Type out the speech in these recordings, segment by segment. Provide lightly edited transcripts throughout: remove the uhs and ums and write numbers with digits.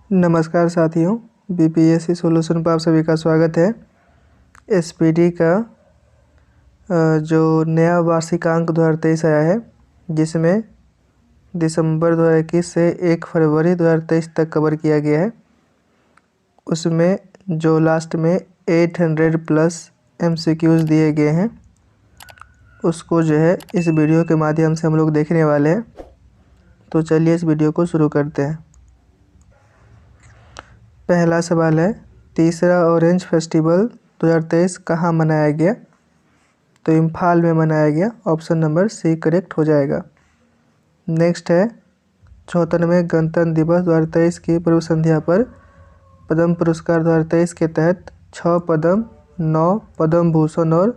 नमस्कार साथियों, BPSC solution पर आप सभी का स्वागत है। एसपीडी का जो नया वार्षिकांक 2023 आया है, जिसमें दिसंबर 2021 से 1 फरवरी 2023 तक कवर किया गया है। उसमें जो लास्ट में 800 प्लस एमसीक्यूज़ दिए गए हैं, उसको जो है इस वीडियो के माध्यम से हम लोग देखने वाले हैं। तो चलिए इस वीडियो को शुरू करते हैं। पहला सवाल है, तीसरा ऑरेंज फेस्टिवल 2023 कहाँ मनाया गया? तो इम्फाल में मनाया गया। ऑप्शन नंबर सी करेक्ट हो जाएगा। नेक्स्ट है, 74वें गणतंत्र दिवस 2023 की पूर्व संध्या पर पद्म पुरस्कार 2023 के तहत 6 पद्म, 9 पद्म भूषण और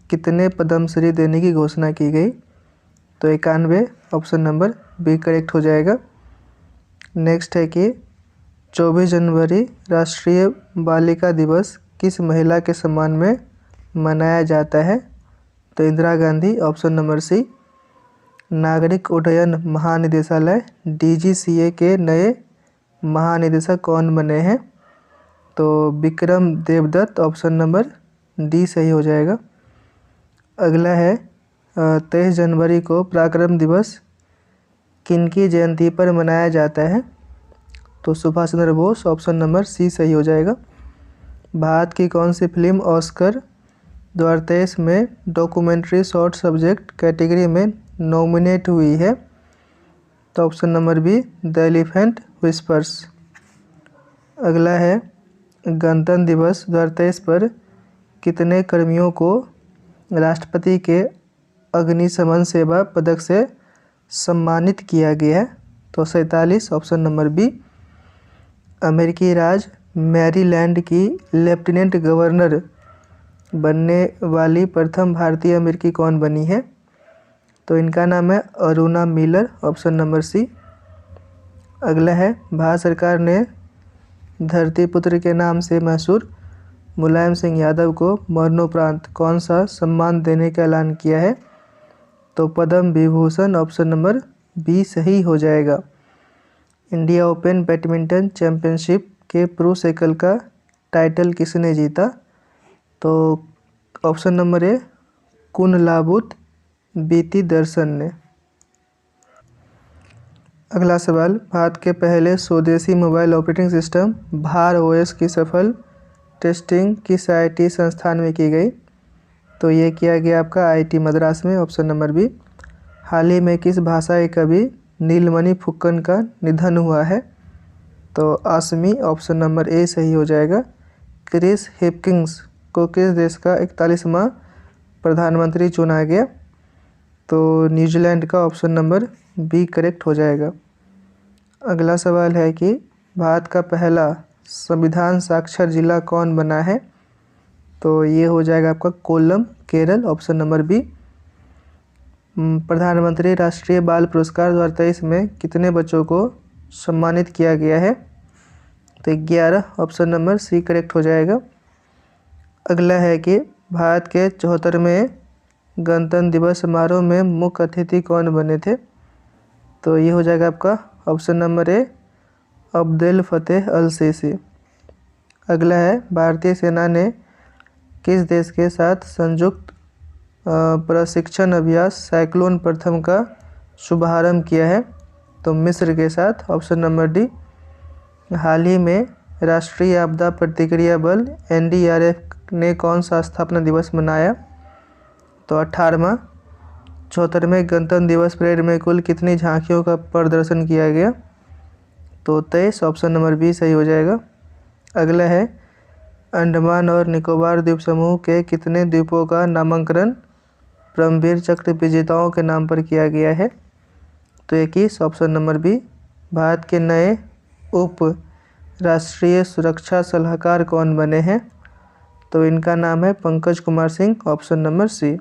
कितने पद्मश्री देने की घोषणा की गई? तो 91। ऑप्शन नंबर बी करेक्ट हो जाएगा। नेक्स्ट है कि 24 जनवरी राष्ट्रीय बालिका दिवस किस महिला के सम्मान में मनाया जाता है? तो Indira Gandhi. Option number C. नागरिक उड्डयन महानिदेशालय डीजीसीए के नए महानिदेशक कौन बने हैं? तो Vikram Devdutt. Option number D सही हो जाएगा। अगला है, 23 जनवरी को पराक्रम दिवस किनकी जयंती पर मनाया जाता है? तो सुभाष चंद्र बोस। ऑप्शन नंबर सी सही हो जाएगा। भारत की कौन सी फिल्म ऑस्कर 2023 में डॉक्यूमेंट्री शॉर्ट सब्जेक्ट कैटेगरी में नॉमिनेट हुई है? तो option number B the elephant whispers. अगला है, गणतंत्र दिवस 2023 पर कितने कर्मियों को राष्ट्रपति के अग्निशमन सेवा पदक से सम्मानित किया गया है? तो 47। Option number B. अमेरिकी राज्य मैरीलैंड की लेफ्टिनेंट गवर्नर बनने वाली प्रथम भारतीय अमेरिकी कौन बनी है? तो इनका नाम है Aruna Miller. Option number C. अगला है, भारत सरकार ने धरतीपुत्र के नाम से मशहूर मुलायम सिंह यादव को मरणोपरांत कौन सा सम्मान देने का ऐलान किया है? तो Padma Vibhushan. Option number B सही हो जाएगा। इंडिया ओपन बैडमिंटन चैंपियनशिप के पुरुष एकल का टाइटल किसने जीता? तो ऑप्शन नंबर ए कुनलाबुत बीती दर्शन ने। अगला सवाल, भारत के पहले स्वदेशी मोबाइल ऑपरेटिंग सिस्टम भार ओएस की सफल टेस्टिंग किस आईआईटी संस्थान में की गई? तो ये किया गया आपका आईआईटी मद्रास में। Option number B. हाल ही में किस भाषाई कवि नीलमणि फुक्कन का निधन हुआ है? तो आसमी। ऑप्शन नंबर ए सही हो जाएगा। क्रिस हिपकिंस को किस देश का 41वां प्रधानमंत्री चुना गया? तो न्यूजीलैंड का। ऑप्शन नंबर बी करेक्ट हो जाएगा। अगला सवाल है कि भारत का पहला संविधान साक्षर जिला कौन बना है? तो ये हो जाएगा आपका Kollam, Kerala. Option number B. प्रधानमंत्री राष्ट्रीय बाल पुरस्कार 2023 में कितने बच्चों को सम्मानित किया गया है? तो 11। ऑप्शन नंबर सी करेक्ट हो जाएगा। अगला है कि भारत के 74वें गणतंत्र दिवस समारोह में मुख्य अतिथि कौन बने थे? तो ये हो जाएगा आपका option number A Abdel Fattah al Sisi. अगला है, भारतीय सेना ने किस देश के साथ संयुक्त प्रशिक्षण अभ्यास साइक्लोन प्रथम का शुभारंभ किया है? तो मिस्र के साथ। Option number D. हाल ही में राष्ट्रीय आपदा प्रतिक्रिया बल एनडीआरएफ ने कौन सा स्थापना दिवस मनाया? तो 18वां। 74वें गणतंत्र दिवस परेड में कुल कितनी झांकियों का प्रदर्शन किया गया? तो 23। ऑप्शन नंबर बी सही हो जाएगा। अगला है, अंडमान और निकोबार द्वीप समूह के कितने द्वीपों का नामकरण परमवीर चक्र विजेताओं के नाम पर किया गया है? तो 21। Option number B. भारत के नए उप राष्ट्रीय सुरक्षा सलाहकार कौन बने हैं? तो इनका नाम है Pankaj Kumar Singh. Option number C.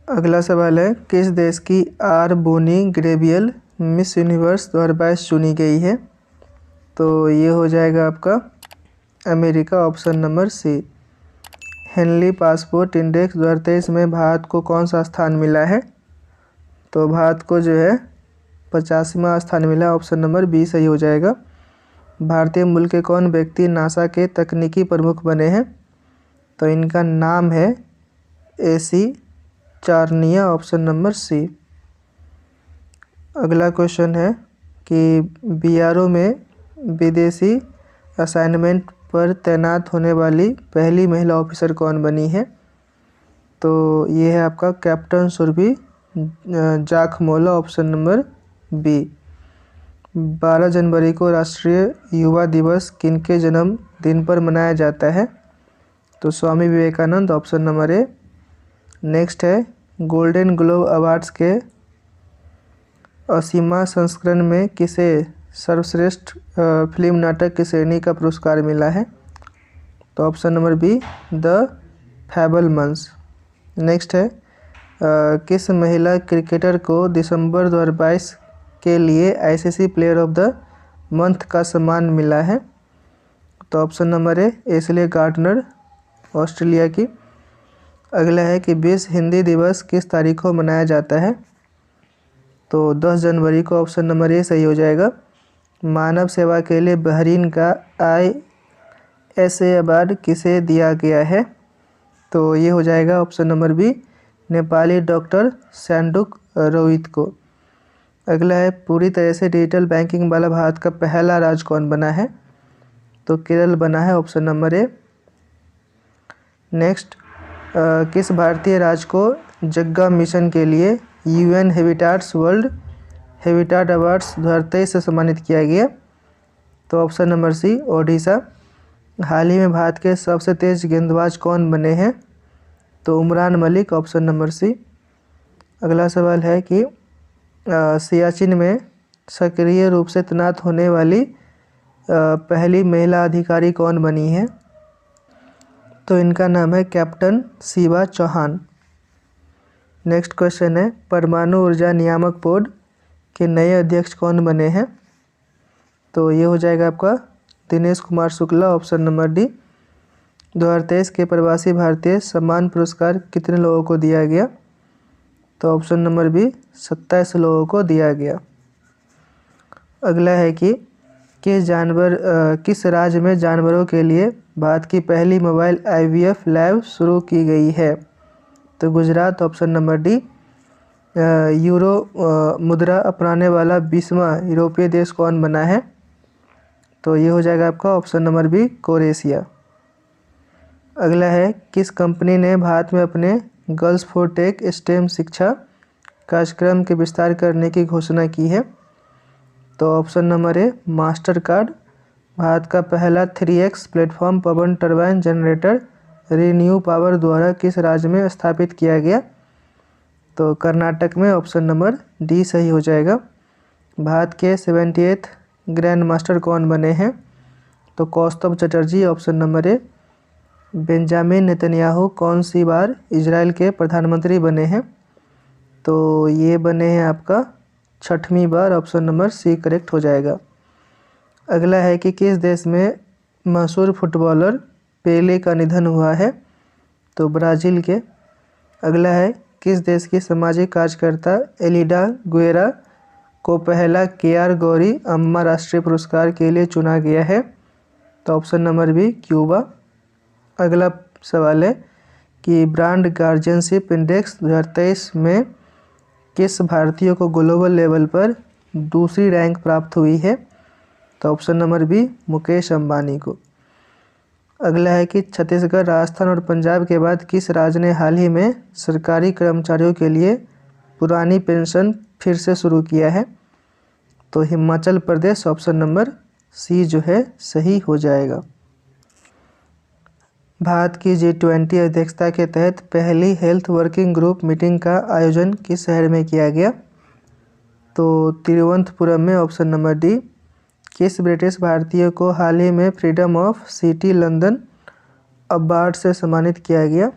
अगला सवाल है, किस देश की R'Bonney Gabriel Miss Universe 2022 चुनी गई है? तो ये हो जाएगा आपका America. Option number C. Henley passport index 2023 में भारत को कौन सा स्थान मिला है? तो भारत को जो है 85वां स्थान मिला, ऑप्शन नंबर बी सही हो जाएगा। भारतीय मूल के कौन व्यक्ति नासा के तकनीकी प्रमुख बने हैं? तो इनका नाम है AC Charania, option number C. अगला क्वेश्चन है कि BRO में विदेशी असाइनमेंट पर तैनात होने वाली पहली महिला ऑफिसर कौन बनी है? तो ये है आपका captain Surabhi Jakhmola, option number B. 12 जनवरी को राष्ट्रीय युवा दिवस किनके जन्म दिन पर मनाया जाता है? तो Swami Vivekananda, option number A. Next है गोल्डन ग्लोब अवार्ड्स के 80वां संस्करण में किसे सर्वश्रेष्ठ फिल्म नाटक की श्रेणी का पुरस्कार मिला है? तो option number B, the Fabelmans. Next है किस महिला क्रिकेटर को दिसंबर 2022 के लिए ICC player of the month का सम्मान मिला है? तो ऑप्शन नंबर ए, एशले गार्डनर, ऑस्ट्रेलिया की। अगला है कि विश्व हिंदी दिवस किस तारीख को मनाया जाता है? तो 10 जनवरी को, ऑप्शन नंबर ए सही हो जाएगा। मानव सेवा के लिए बहरीन का ISA अवार्ड किसे दिया गया है? तो ये हो जाएगा option number B, Nepali doctor Sanduk Ruit को। अगला है पूरी तरह से डिजिटल बैंकिंग वाला भारत का पहला राज्य कौन बना है? तो केरल बना है, ऑप्शन नंबर ए। नेक्स्ट किस भारतीय राज्य को जग्गा मिशन के लिए UN habitats world habitat awards 2023 से सम्मानित किया गया? तो ऑप्शन नंबर सी, ओडिशा। हाल ही में भारत के सबसे तेज गेंदबाज कौन बने हैं? तो Umran Malik, option number C. अगला सवाल है कि सियाचिन में सक्रिय रूप से तैनात होने वाली पहली महिला अधिकारी कौन बनी है? तो इनका नाम है captain Shiva Chauhan. Next question है परमाणु ऊर्जा नियामक बोर्ड के नए अध्यक्ष कौन बने हैं? तो ये हो जाएगा आपका Dinesh Kumar Shukla, option number D. 2023 के प्रवासी भारतीय सम्मान पुरस्कार कितने लोगों को दिया गया? तो ऑप्शन नंबर बी, 27 लोगों को दिया गया। अगला है कि किस राज्य में जानवरों के लिए भारत की पहली मोबाइल IVF लैब शुरू की गई है? तो Gujarat, option number D. Euro मुद्रा अपनाने वाला 20वां यूरोपीय देश कौन बना है? तो ये हो जाएगा आपका ऑप्शन नंबर बी, क्रोएशिया। अगला है किस कंपनी ने भारत में अपने गर्ल्स फॉर टेक स्टेम शिक्षा कार्यक्रम के विस्तार करने की घोषणा की है? तो ऑप्शन नंबर ए, मास्टर कार्ड। भारत का पहला 3X प्लेटफॉर्म पवन टरबाइन जनरेटर रीन्यू पावर द्वारा किस राज्य में स्थापित किया गया? तो कर्नाटक में, ऑप्शन नंबर डी सही हो जाएगा। भारत के 78th ग्रैंड मास्टर कौन बने हैं? तो कौस्तभ चटर्जी, ऑप्शन नंबर ए। बेंजामिन नेतन्याहू कौन सी बार इजराइल के प्रधानमंत्री बने हैं? तो ये बने हैं आपका 6वीं बार, ऑप्शन नंबर सी करेक्ट हो जाएगा। अगला है कि किस देश में मशहूर फुटबॉलर पेले का निधन हुआ है? तो ब्राज़ील के। अगला है किस देश की सामाजिक कार्यकर्ता एलिडा गुएरा को पहला KR गौरी अम्मा राष्ट्रीय पुरस्कार के लिए चुना गया है? तो ऑप्शन नंबर बी, क्यूबा। अगला सवाल है कि ब्रांड गार्जियनशिप इंडेक्स 2023 में किस भारतीय को ग्लोबल लेवल पर दूसरी रैंक प्राप्त हुई है? तो option number B, Mukesh Ambani को। अगला है कि छत्तीसगढ़, राजस्थान और पंजाब के बाद किस राज्य ने हाल ही में सरकारी कर्मचारियों के लिए पुरानी पेंशन फिर से शुरू किया है? तो हिमाचल प्रदेश, ऑप्शन नंबर सी जो है सही हो जाएगा। भारत की G20 अध्यक्षता के तहत पहली हेल्थ वर्किंग ग्रुप मीटिंग का आयोजन किस शहर में किया गया? तो तिरुवनंतपुरम में, ऑप्शन नंबर डी। किस ब्रिटिश भारतीय को हाल ही में freedom of city London award से सम्मानित किया गया?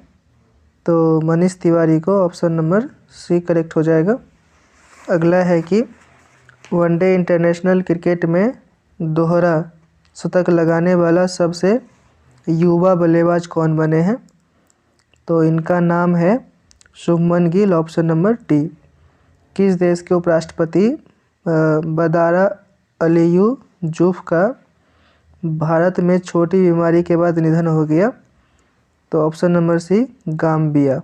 तो मनीष तिवारी को, ऑप्शन नंबर सी करेक्ट हो जाएगा। अगला है कि वनडे इंटरनेशनल क्रिकेट में दोहरा शतक लगाने वाला सबसे युवा बल्लेबाज कौन बने हैं? तो इनका नाम है Shubman Gill, option number D. किस देश के उपराष्ट्रपति बदारा अलीयू जूफ का भारत में छोटी बीमारी के बाद निधन हो गया? तो option number C Gambia.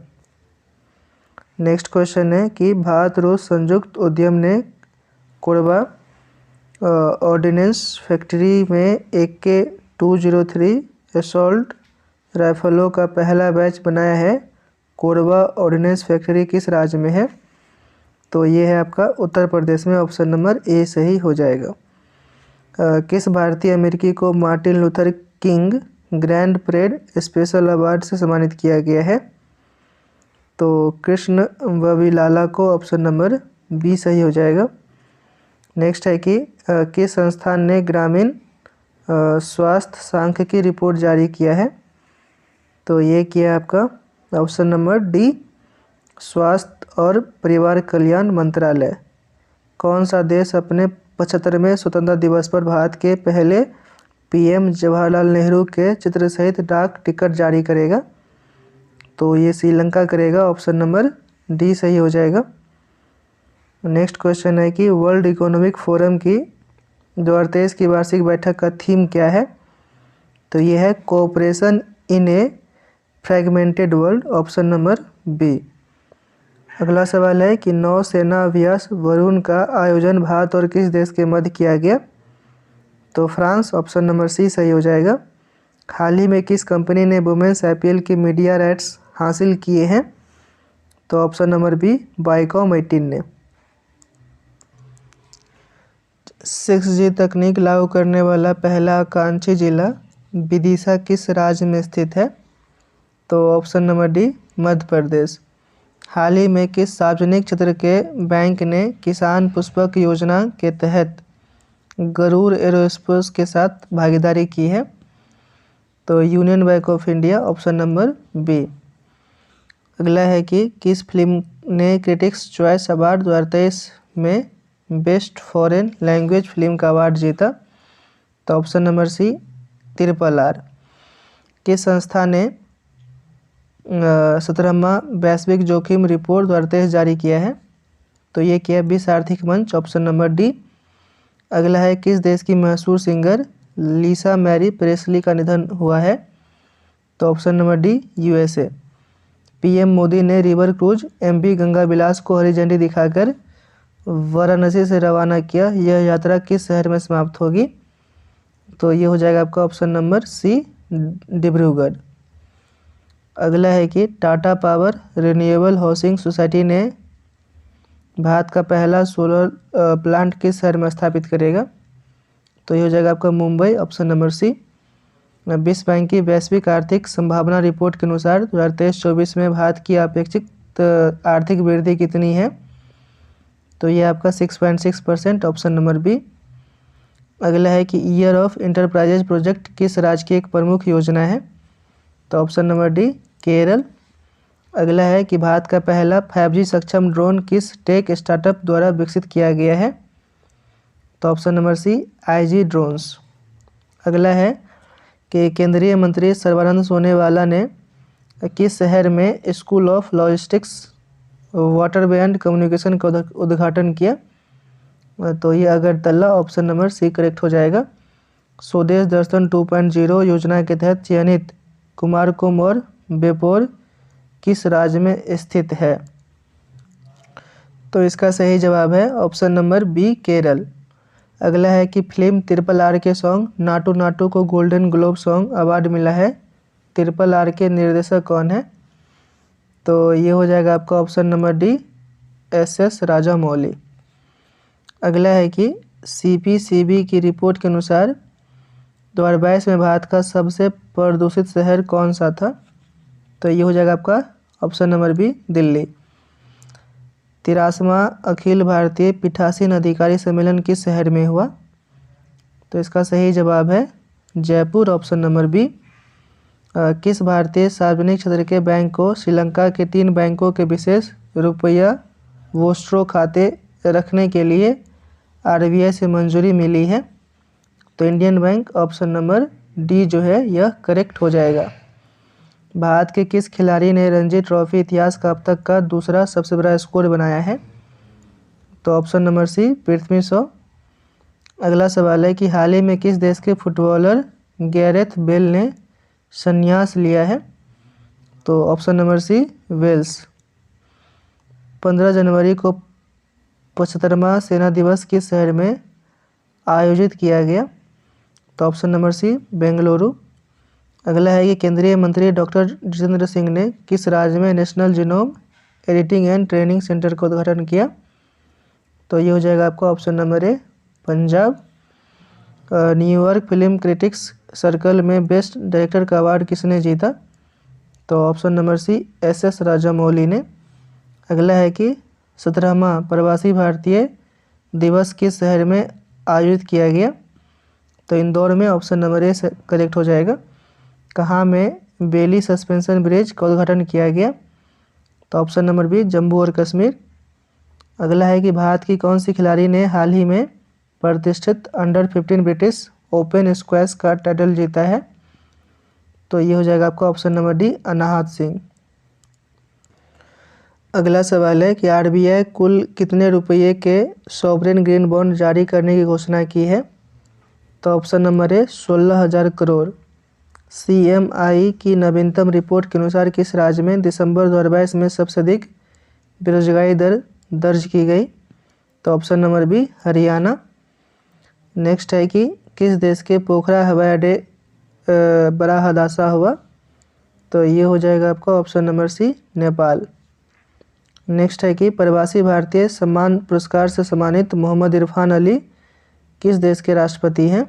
Next question है कि भारत रूस संयुक्त उद्यम ने कोरबा ऑर्डिनेंस फैक्ट्री में AK-203 असॉल्ट राइफलों का पहला बैच बनाया है। कोरबा ऑर्डिनेंस फैक्ट्री किस राज्य में है? तो ये है आपका उत्तर प्रदेश में। ऑप्शन नंबर ए सही हो जाएगा। किस भारतीय अमेरिकी को Martin Luther king grand parade special award से सम्मानित किया गया है? तो कृष्ण वविलाला को। ऑप्शन नंबर बी सही हो जाएगा। नेक्स्ट है कि किस संस्थान ने ग्रामीण स्वास्थ्य सांख्यिकी रिपोर्ट जारी किया है? तो ये किया आपका ऑप्शन नंबर डी स्वास्थ्य और परिवार कल्याण मंत्रालय। कौन सा देश अपने 75वें स्वतंत्रता दिवस पर भारत के पहले PM जवाहरलाल नेहरू के चित्र सहित डाक टिकट जारी करेगा? तो ये श्रीलंका करेगा। ऑप्शन नंबर डी सही हो जाएगा। नेक्स्ट क्वेश्चन है कि वर्ल्ड इकोनॉमिक फोरम की 2023 की वार्षिक बैठक का थीम क्या है? तो ये है cooperation in a fragmented world. Option number B. अगला सवाल है कि नौसेना अभ्यास वरुण का आयोजन भारत और किस देश के मध्य किया गया? तो फ्रांस। ऑप्शन नंबर सी सही हो जाएगा। हाल ही में किस कंपनी ने वुमेन्स IPL की मीडिया राइट्स हासिल किए हैं? तो ऑप्शन नंबर बी वाइकॉम 18 ने। 6G तकनीक लागू करने वाला पहला आकांक्षी जिला विदिशा किस राज्य में स्थित है? तो option number D Madhya Pradesh. हाल ही में किस सार्वजनिक क्षेत्र के बैंक ने किसान पुष्पक योजना के तहत गरुड़ एरोस्पेस के साथ भागीदारी की है? तो Union Bank of India. Option number B. अगला है कि किस फिल्म ने क्रिटिक्स चॉइस अवार्ड 2023 में बेस्ट फॉरेन लैंग्वेज फिल्म का अवार्ड जीता? तो ऑप्शन नंबर सी RRR। किस संस्था ने 17वां वैश्विक जोखिम रिपोर्ट 2023 जारी किया है? तो ये किया विश्व आर्थिक मंच। Option number D. अगला है किस देश की मशहूर सिंगर लिसा मैरी प्रेस्ली का निधन हुआ है? तो option number D USA। PM Modi ने रिवर क्रूज MV गंगा विलास को हरी झंडी दिखाकर वाराणसी से रवाना किया। यह यात्रा किस शहर में समाप्त होगी? तो ये हो जाएगा आपका ऑप्शन नंबर सी डिब्रूगढ़। अगला है कि Tata power renewable housing society ने भारत का पहला सोलर प्लांट किस शहर में स्थापित करेगा? तो ये हो जाएगा आपका मुंबई। ऑप्शन नंबर सी। विश्व बैंक की वैश्विक आर्थिक संभावना रिपोर्ट के अनुसार 2023-24 में भारत की अपेक्षित आर्थिक वृद्धि कितनी है? तो ये आपका 6.6%। Option number B. अगला है कि ईयर ऑफ इंटरप्राइजेज प्रोजेक्ट किस राज्य की एक प्रमुख योजना है? तो ऑप्शन नंबर डी केरल। अगला है कि भारत का पहला 5G सक्षम ड्रोन किस टेक स्टार्टअप द्वारा विकसित किया गया है? तो option number C IG drones. अगला है कि केंद्रीय मंत्री सर्बानंद सोनोवाल ने किस शहर में school of logistics waterway and communication का उद्घाटन किया? तो ये Agartala. Option number C correct हो जाएगा। स्वदेश दर्शन 2.0 योजना के तहत चयनित कुमारकोम और बेपोर किस राज्य में स्थित है? तो इसका सही जवाब है ऑप्शन नंबर बी केरल। अगला है कि फिल्म RRR के सॉन्ग नाटू नाटू को गोल्डन ग्लोब सॉन्ग अवार्ड मिला है। RRR के निर्देशक कौन है? तो ये हो जाएगा आपका option number D SS Rajamouli. अगला है कि CPCB की रिपोर्ट के अनुसार 2022 में भारत का सबसे प्रदूषित शहर कौन सा था? तो ये हो जाएगा आपका option number B Delhi. 83वां Akhil Bharatiya पीठासीन अधिकारी सम्मेलन किस शहर में हुआ? तो इसका सही जवाब है जयपुर। Option number B. किस भारतीय सार्वजनिक क्षेत्र के बैंक को श्रीलंका के 3 बैंकों के विशेष रुपया वोस्ट्रो खाते रखने के लिए RBI से मंजूरी मिली है? तो Indian bank. Option number D जो है यह करेक्ट हो जाएगा। भारत के किस खिलाड़ी ने रणजी ट्रॉफी इतिहास का अब तक का दूसरा सबसे बड़ा स्कोर बनाया है? तो ऑप्शन नंबर सी पृथ्वी शॉ। अगला सवाल है कि हाल ही में किस देश के फुटबॉलर गैरेथ बेल ने संन्यास लिया है? तो ऑप्शन नंबर सी वेल्स। 15 जनवरी को 75वां सेना दिवस किस शहर में आयोजित किया गया? तो ऑप्शन नंबर सी बेंगलुरु। अगला है कि केंद्रीय मंत्री डॉक्टर जितेंद्र सिंह ने किस राज्य में national genome editing and training centre का उद्घाटन किया? तो ये हो जाएगा आपका option number A Punjab. New York film critics circle में बेस्ट डायरेक्टर का अवार्ड किसने जीता? तो option number C S Rajamouli ने। अगला है कि 17वां प्रवासी भारतीय दिवस किस शहर में आयोजित किया गया? तो इंदौर में ऑप्शन नंबर ए करेक्ट हो जाएगा। कहाँ में बेली सस्पेंशन ब्रिज का उद्घाटन किया गया? तो ऑप्शन नंबर बी जम्मू और कश्मीर। अगला है कि भारत की कौन सी खिलाड़ी ने हाल ही में प्रतिष्ठित अंडर 15 ब्रिटिश ओपन स्क्वैश का टाइटल जीता है? तो ये हो जाएगा आपका ऑप्शन नंबर डी अनाहत सिंह। अगला सवाल है कि आरबीआई कुल कितने रुपये के सॉवरेन ग्रीन बॉन्ड जारी करने की घोषणा की है? तो ऑप्शन नंबर ए 16,000 करोड़। CMI की नवीनतम रिपोर्ट के अनुसार किस राज्य में दिसंबर 2022 में सबसे अधिक बेरोजगारी दर दर्ज की गई? तो option number B Haryana. Next है कि किस देश के पोखरा हवाई अड्डे बड़ा हादसा हुआ? तो ये हो जाएगा आपका option number C Nepal. Next है कि प्रवासी भारतीय सम्मान पुरस्कार से सम्मानित मोहम्मद इरफान अली किस देश के राष्ट्रपति हैं?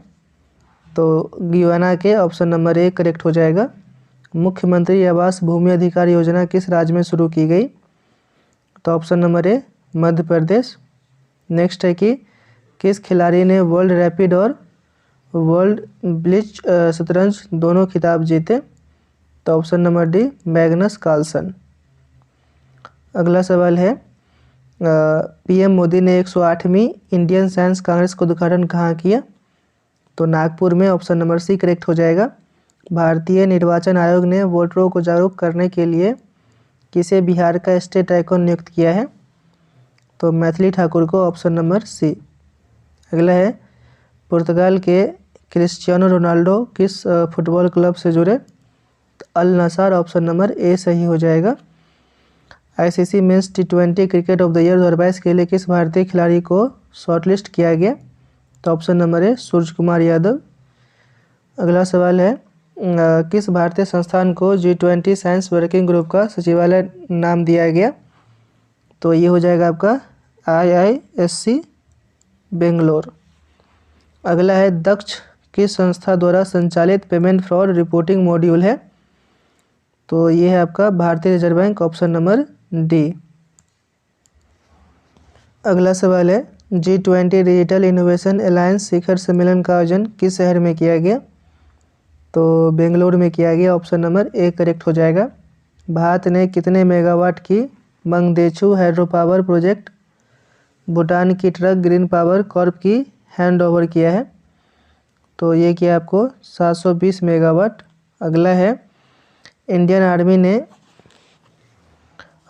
तो गयाना के ऑप्शन नंबर ए करेक्ट हो जाएगा। मुख्यमंत्री आवास भूमि अधिकार योजना किस राज्य में शुरू की गई? तो option number A Madhya Pradesh. Next है कि किस खिलाड़ी ने वर्ल्ड रैपिड और वर्ल्ड ब्लिट्ज शतरंज दोनों खिताब जीते? तो option number D Magnus Carlsen. अगला सवाल है पीएम मोदी ने 108वीं इंडियन साइंस कांग्रेस का उद्घाटन कहाँ किया? तो नागपुर में ऑप्शन नंबर सी करेक्ट हो जाएगा। भारतीय निर्वाचन आयोग ने वोटरों को जागरूक करने के लिए किसे बिहार का स्टेट आइकॉन नियुक्त किया है? तो मैथिली ठाकुर को ऑप्शन नंबर सी। अगला है पुर्तगाल के क्रिस्टियानो रोनाल्डो किस फुटबॉल क्लब से जुड़े? अल नसार ऑप्शन नंबर ए सही हो जाएगा। ICC men's T20 cricket of the year 2022 के लिए किस भारतीय खिलाड़ी को शॉर्टलिस्ट किया गया? तो ऑप्शन नंबर है सूर्य कुमार यादव। अगला सवाल है किस भारतीय संस्थान को G20 साइंस वर्किंग ग्रुप का सचिवालय नाम दिया गया? तो ये हो जाएगा आपका IISc बेंगलोर। अगला है दक्ष किस संस्था द्वारा संचालित पेमेंट फ्रॉड रिपोर्टिंग मॉड्यूल है? तो ये है आपका भारतीय reserve bank option number D. अगला सवाल है G20 डिजिटल इनोवेशन अलायंस शिखर सम्मेलन का आयोजन किस शहर में किया गया? तो बेंगलुरु में किया गया। ऑप्शन नंबर ए करेक्ट हो जाएगा। भारत ने कितने मेगावाट की Mangdechhu hydro power project Bhutan की ट्रक ग्रीन पावर कॉर्प की हैंड ओवर किया है? तो ये किया आपको 720 मेगावाट। अगला है इंडियन आर्मी ने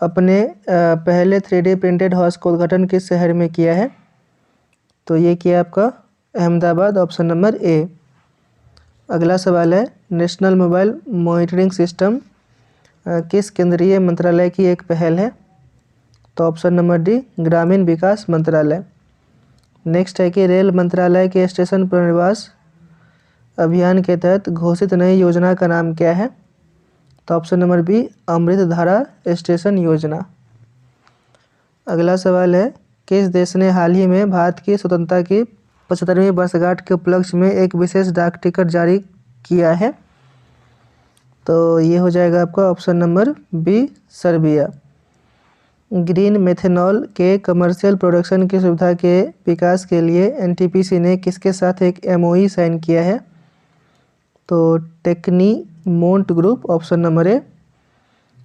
अपने पहले 3D प्रिंटेड हाउस का उद्घाटन किस शहर में किया है? तो ये किया आपका अहमदाबाद ऑप्शन नंबर ए। अगला सवाल है नेशनल मोबाइल मॉनिटरिंग सिस्टम किस केंद्रीय मंत्रालय की एक पहल है? तो ऑप्शन नंबर डी ग्रामीण विकास मंत्रालय। नेक्स्ट है कि रेल मंत्रालय के स्टेशन पुनर्वास अभियान के तहत घोषित नई योजना का नाम क्या है? तो ऑप्शन नंबर बी अमृत धारा स्टेशन योजना। अगला सवाल है किस देश ने हाल ही में भारत की स्वतंत्रता की 75वीं वर्षगांठ के उपलक्ष्य में एक विशेष डाक टिकट जारी किया है? तो ये हो जाएगा आपका option number B Serbia. Green methanol के कमर्शियल प्रोडक्शन की सुविधा के विकास के लिए NTPC ने किसके साथ एक MOU साइन किया है? तो टेक्नीमोंट ग्रुप ऑप्शन नंबर ए।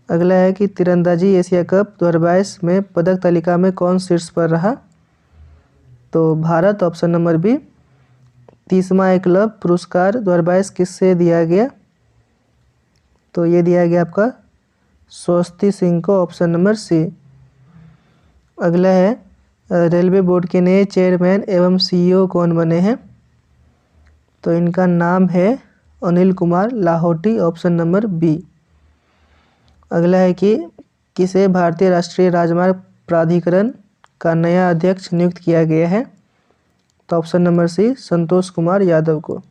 अगला है कि तीरंदाजी एशिया कप 2022 में पदक तालिका में कौन शीर्ष पर रहा? तो भारत ऑप्शन नंबर बी। 30वां एकलव्य पुरस्कार 2022 किससे दिया गया? तो ये दिया गया आपका स्वस्ति सिंह को ऑप्शन नंबर सी। अगला है रेलवे बोर्ड के नए चेयरमैन एवं सीईओ कौन बने हैं? तो इनका नाम है Anil Kumar Lahoti, option number B. अगला है कि किसे भारतीय राष्ट्रीय राजमार्ग प्राधिकरण का नया अध्यक्ष नियुक्त किया गया है? तो ऑप्शन नंबर सी, संतोष कुमार यादव को।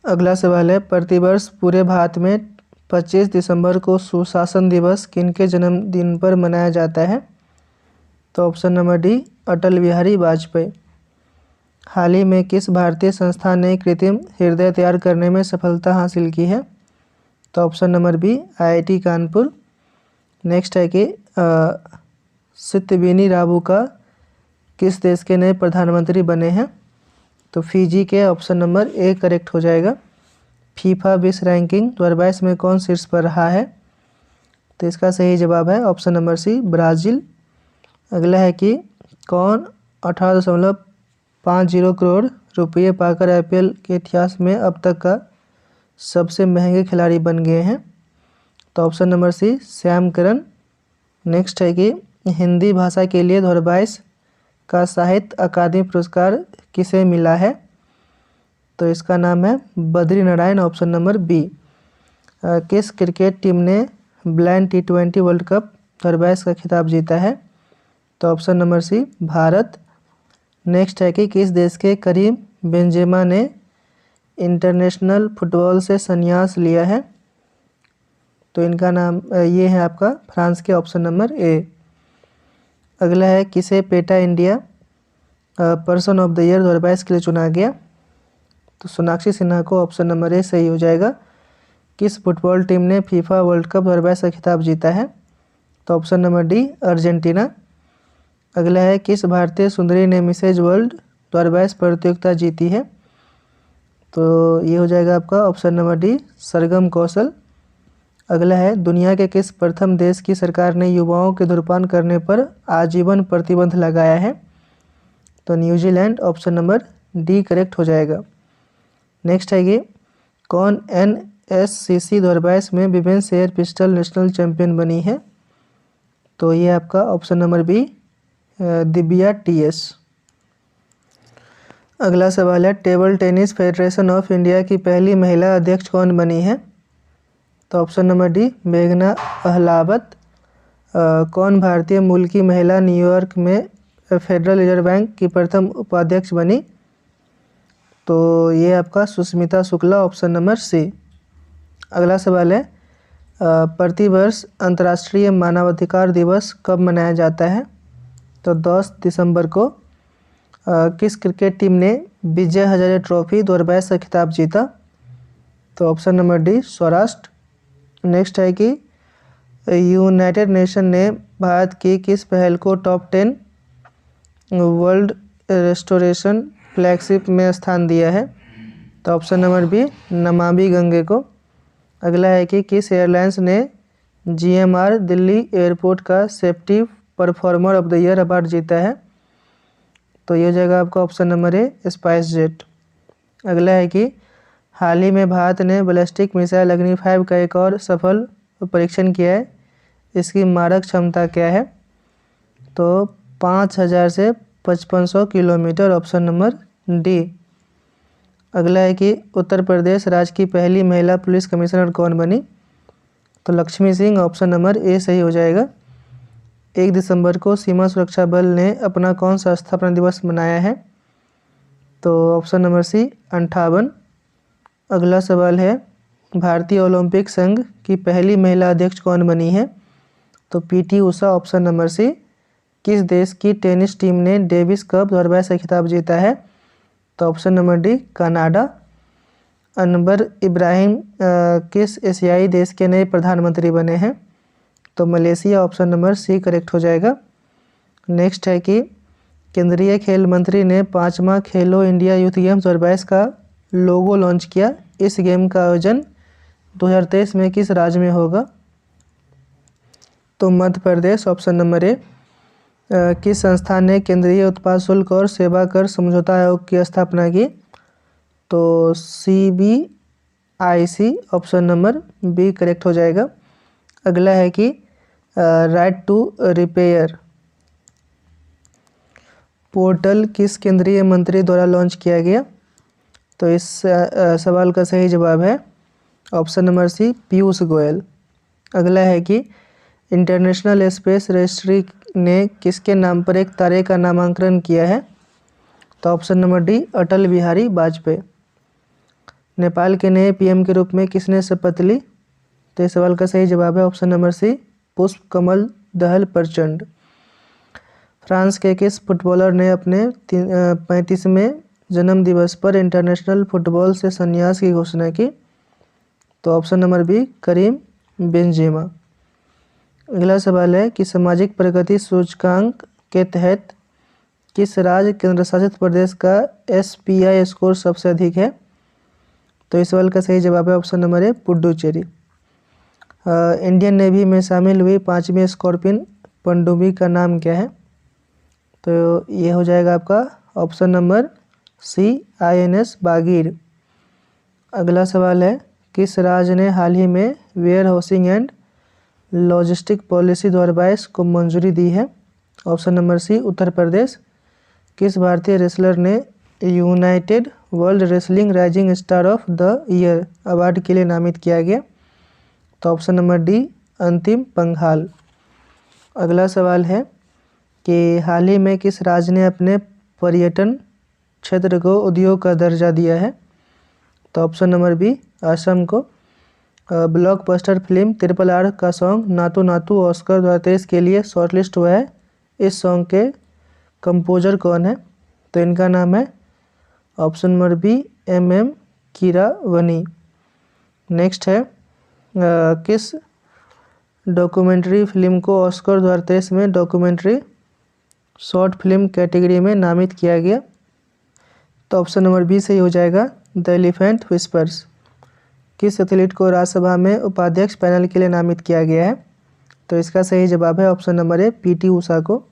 अगला सवाल है, प्रतिवर्ष पूरे भारत में 25 दिसंबर को सुशासन दिवस किनके जन्मदिन पर मनाया जाता है? तो option number D, Atal Bihari Vajpayee. हाल ही में किस भारतीय संस्थान ने कृत्रिम हृदय तैयार करने में सफलता हासिल की है? तो option number B, IIT Kanpur. Next है कि सितविनी राबुका किस देश के नए प्रधानमंत्री बने हैं? तो फिजी के, ऑप्शन नंबर ए करेक्ट हो जाएगा। फीफा विश्व रैंकिंग 2022 में कौन शीर्ष पर रहा है? तो इसका सही जवाब है ऑप्शन नंबर सी, ब्राज़ील। अगला है कि कौन 18.50 करोड़ रुपये पाकर आईपीएल के इतिहास में अब तक का सबसे महंगे खिलाड़ी बन गए हैं? तो ऑप्शन नंबर सी, श्याम करन। नेक्स्ट है कि हिंदी भाषा के लिए 2022 का साहित्य अकादमी पुरस्कार किसे मिला है? तो इसका नाम है Badri Narayan, option number B. किस क्रिकेट टीम ने ब्लाइंड T20 वर्ल्ड कप 2022 का खिताब जीता है? तो option number C, Bharat. Next है कि किस देश के करीम बेंजेमा ने इंटरनेशनल फुटबॉल से संन्यास लिया है? तो इनका नाम ये है आपका फ्रांस के, ऑप्शन नंबर ए। अगला है, किसे PETA India person of the year 2022 के लिए चुना गया? तो सोनाक्षी सिन्हा को, ऑप्शन नंबर ए सही हो जाएगा। किस फुटबॉल टीम ने फीफा वर्ल्ड कप 2022 का खिताब जीता है? तो ऑप्शन नंबर डी, अर्जेंटीना। अगला है, किस भारतीय सुंदरी ने मिसेज वर्ल्ड 2022 प्रतियोगिता जीती है? तो ये हो जाएगा आपका ऑप्शन नंबर डी, सरगम कौशल। अगला है, दुनिया के किस प्रथम देश की सरकार ने युवाओं के धूम्रपान करने पर आजीवन प्रतिबंध लगाया है? तो New Zealand, option number D correct हो जाएगा। नेक्स्ट है कि कौन NSCC 2022 में women's air pistol national champion बनी है? तो ये आपका option number B, Divya TS। अगला सवाल है, table tennis federation of India की पहली महिला अध्यक्ष कौन बनी है? तो ऑप्शन नंबर डी, मेघना अहलावत। कौन भारतीय मूल की महिला न्यूयॉर्क में फेडरल रिजर्व बैंक की प्रथम उपाध्यक्ष बनी? तो ये आपका Sushmita Shukla, option number C. अगला सवाल है, प्रतिवर्ष अंतर्राष्ट्रीय मानवाधिकार दिवस कब मनाया जाता है? तो 10 दिसंबर को। किस क्रिकेट टीम ने विजय हजारे ट्रॉफी 2022 का खिताब जीता? तो option number D, Saurashtra. Next है कि यूनाइटेड नेशन ने भारत की किस पहल को टॉप 10 वर्ल्ड रेस्टोरेशन फ्लैगशिप में स्थान दिया है? तो option number B, Namami Gange को। अगला है कि किस एयरलाइंस ने GMR दिल्ली एयरपोर्ट का safety performer of the Year award जीता है? तो ये हो जाएगा आपका ऑप्शन नंबर ए, स्पाइस जेट। अगला है कि हाल ही में भारत ने बैलिस्टिक मिसाइल अग्नि 5 का एक और सफल परीक्षण किया है। इसकी मारक क्षमता क्या है? तो 5000 से 5500 किलोमीटर, ऑप्शन नंबर डी। अगला है कि उत्तर प्रदेश राज्य की पहली महिला पुलिस कमिश्नर कौन बनी? तो लक्ष्मी सिंह, ऑप्शन नंबर ए सही हो जाएगा। 1 दिसंबर को सीमा सुरक्षा बल ने अपना कौन सा स्थापना दिवस मनाया है? तो ऑप्शन नंबर सी, 58। अगला सवाल है, भारतीय ओलंपिक संघ की पहली महिला अध्यक्ष कौन बनी है? तो PT Usha, option number C. किस देश की टेनिस टीम ने डेविस कप 2022 का खिताब जीता है? तो option number D, Canada. Anwar Ibrahim किस एशियाई देश के नए प्रधानमंत्री बने हैं? तो Malaysia, option number C correct हो जाएगा। नेक्स्ट है कि केंद्रीय खेल मंत्री ने 5वां खेलो इंडिया यूथ गेम्स 2022 का लोगो लॉन्च किया। इस गेम का आयोजन 2023 में किस राज्य में होगा? तो मध्य प्रदेश, ऑप्शन नंबर ए। किस संस्थान ने केंद्रीय उत्पाद शुल्क और सेवा कर समझौता आयोग की स्थापना की? तो CBIC, option number B correct हो जाएगा। अगला है कि राइट टू रिपेयर पोर्टल किस केंद्रीय मंत्री द्वारा लॉन्च किया गया? तो इस सवाल का सही जवाब है option number C, Piyush Goyal. अगला है कि इंटरनेशनल स्पेस रजिस्ट्री ने किसके नाम पर एक तारे का नामांकन किया है? तो option number D, Atal Bihari Vajpayee. Nepal के नए पीएम के रूप में किसने शपथ ली? तो इस सवाल का सही जवाब है ऑप्शन नंबर सी, पुष्प कमल दहल प्रचंड। फ्रांस के किस फुटबॉलर ने अपने 35वें जन्म दिवस पर इंटरनेशनल फुटबॉल से संन्यास की घोषणा की? तो option number B, Karim Benzema. अगला सवाल है कि सामाजिक प्रगति सूचकांक के तहत किस राज्य केंद्र शासित प्रदेश का SPI स्कोर सबसे अधिक है? तो इस सवाल का सही जवाब है ऑप्शन नंबर ए, पुडुचेरी। इंडियन नेवी में शामिल हुई 5वीं स्कॉर्पियन पनडुब्बी का नाम क्या है? तो ये हो जाएगा आपका ऑप्शन नंबर सी, INS बागीर। अगला सवाल है किस राज्य ने हाल ही में warehousing and logistic policy 2022 को मंजूरी दी है? Option number c, Uttar Pradesh. किस भारतीय रेसलर ने United World Wrestling Rising Star of the Year award के लिए नामित किया गया? तो ऑप्शन नंबर डी, अंतिम पंघाल। अगला सवाल है कि हाल ही में किस राज्य ने अपने पर्यटन क्षेत्र को उद्योग का दर्जा दिया है? तो ऑप्शन नंबर बी, असम को। ब्लॉकबस्टर फिल्म RRR का सॉन्ग नातू नातू ऑस्कर 2023 के लिए शॉर्टलिस्ट हुआ है। इस सॉन्ग के कंपोजर कौन है? तो इनका नाम है option number B, MM Keeravani. Next है किस डॉक्यूमेंट्री फिल्म को ऑस्कर 2023 में डॉक्यूमेंट्री शॉर्ट फिल्म कैटेगरी में नामित किया गया? तो ऑप्शन नंबर बी सही हो जाएगा, द एलिफेंट विस्पर्स। किस एथलीट को राज्यसभा में उपाध्यक्ष पैनल के लिए नामित किया गया है? तो इसका सही जवाब है ऑप्शन नंबर ए, PT उषा को।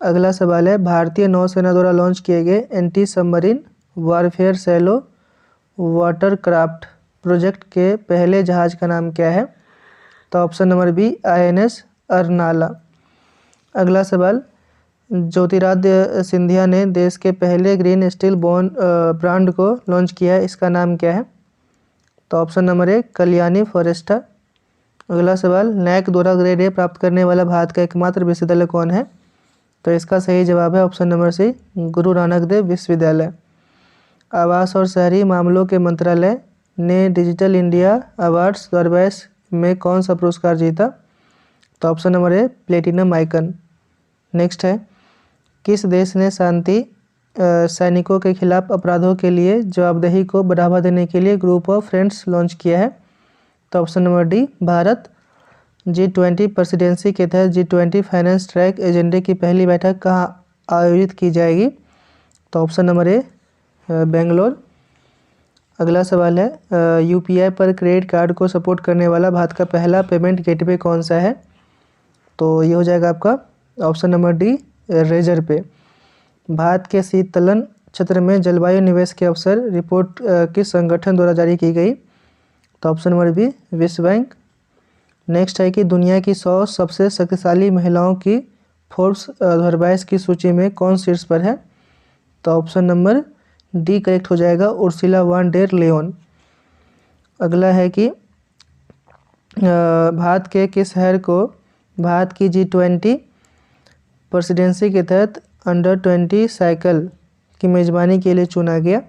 अगला सवाल है भारतीय नौसेना द्वारा लॉन्च किए गए anti submarine warfare shallow watercraft project के पहले जहाज का नाम क्या है? तो option number B, INS Arnala. अगला सवाल ज्योतिरादित्य सिंधिया ने देश के पहले ग्रीन स्टील ब्रांड को लॉन्च किया है, इसका नाम क्या है? तो option number A, Kalyani Ferresta. अगला सवाल NAC द्वारा ग्रेड A प्राप्त करने वाला भारत का एकमात्र विश्वविद्यालय कौन है? तो इसका सही जवाब है ऑप्शन नंबर सी, गुरु नानक देव विश्वविद्यालय। आवास और शहरी मामलों के मंत्रालय ने डिजिटल इंडिया अवार्ड्स 2022 में कौन सा पुरस्कार जीता? तो ऑप्शन नंबर ए, प्लेटिनम आइकन। नेक्स्ट है किस देश ने शांति सैनिकों के खिलाफ अपराधों के लिए जवाबदेही को बढ़ावा देने के लिए ग्रुप ऑफ फ्रेंड्स लॉन्च किया है? तो option number D, Bharat. G20 presidency के तहत G20 फाइनेंस ट्रैक एजेंडे की पहली बैठक कहाँ आयोजित की जाएगी? तो ऑप्शन नंबर ए, बेंगलोर। अगला सवाल है UPI पर क्रेडिट कार्ड को सपोर्ट करने वाला भारत का पहला पेमेंट गेटवे कौन सा है? तो ये हो जाएगा आपका ऑप्शन नंबर डी, रेजर पे। भारत के शीतलन क्षेत्र में जलवायु निवेश के अवसर रिपोर्ट किस संगठन द्वारा जारी की गई? तो ऑप्शन नंबर बी, विश्व बैंक। नेक्स्ट है कि दुनिया की 100 सबसे शक्तिशाली महिलाओं की फोर्ब्स 2022 की सूची में कौन शीर्ष पर है? तो ऑप्शन नंबर डी करेक्ट हो जाएगा, उर्सुला वान डेर लेयन। अगला है कि भारत के किस शहर को भारत की G20 प्रेसिडेंसी के तहत अंडर 20 साइकिल की मेज़बानी के लिए चुना गया?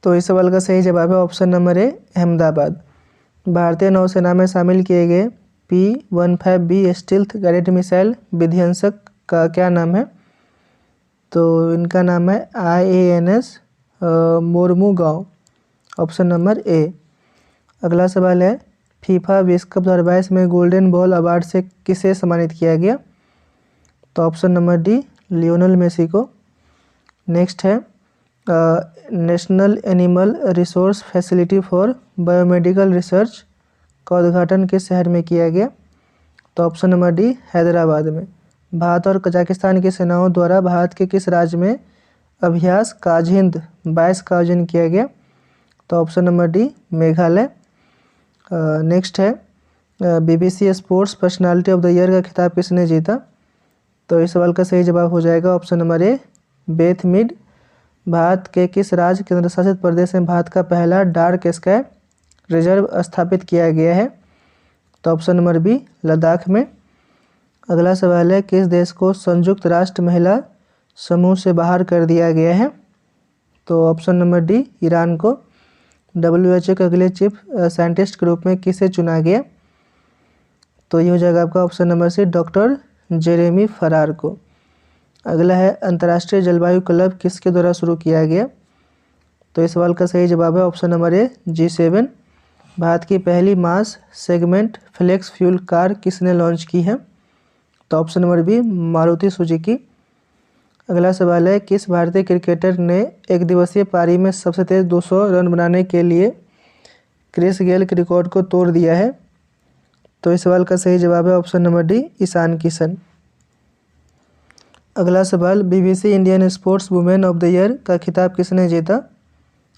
तो इस सवाल का सही जवाब है ऑप्शन नंबर ए, अहमदाबाद। भारतीय नौसेना में शामिल किए गए P-15B स्टील्थ गाइडेड मिसाइल विध्वंसक का क्या नाम है? तो इनका नाम है IANS मोरमुगांव, ऑप्शन नंबर ए। अगला सवाल है फीफा विश्व कप 2022 में गोल्डन बॉल अवार्ड से किसे सम्मानित किया गया? तो option number D, Lionel Messi को। नेक्स्ट है national animal resource facility for biomedical research का उद्घाटन किस शहर में किया गया? तो ऑप्शन नंबर डी, हैदराबाद में। भारत और कजाकिस्तान की सेनाओं द्वारा भारत के किस राज्य में अभ्यास काजहिंद 22 का आयोजन किया गया? तो option number D, Meghalaya. Next है BBC sports personality of the year का खिताब किसने जीता? तो इस सवाल का सही जवाब हो जाएगा ऑप्शन नंबर ए, बेथमीड। भारत के किस राज्य केंद्र शासित प्रदेश में भारत का पहला डार्क स्काई रिजर्व स्थापित किया गया है? तो ऑप्शन नंबर बी, लद्दाख में। अगला सवाल है, किस देश को संयुक्त राष्ट्र महिला समूह से बाहर कर दिया गया है? तो ऑप्शन नंबर डी, ईरान को। WHO के अगले चीफ साइंटिस्ट के रूप में किसे चुना गया? तो ये हो जाएगा आपका option number C, doctor Jeremy Farrar को। अगला है, अंतर्राष्ट्रीय जलवायु क्लब किसके द्वारा शुरू किया गया? तो इस सवाल का सही जवाब है ऑप्शन नंबर ए, G7। भारत की पहली mass segment flex fuel car किसने लॉन्च की है? तो option number B, Maruti Suzuki. अगला सवाल है, किस भारतीय क्रिकेटर ने एक दिवसीय पारी में सबसे तेज 200 रन बनाने के लिए क्रिस गेल के रिकॉर्ड को तोड़ दिया है? तो इस सवाल का सही जवाब है option number D, Ishan Kishan. अगला सवाल, BBC Indian sports women of the year का खिताब किसने जीता?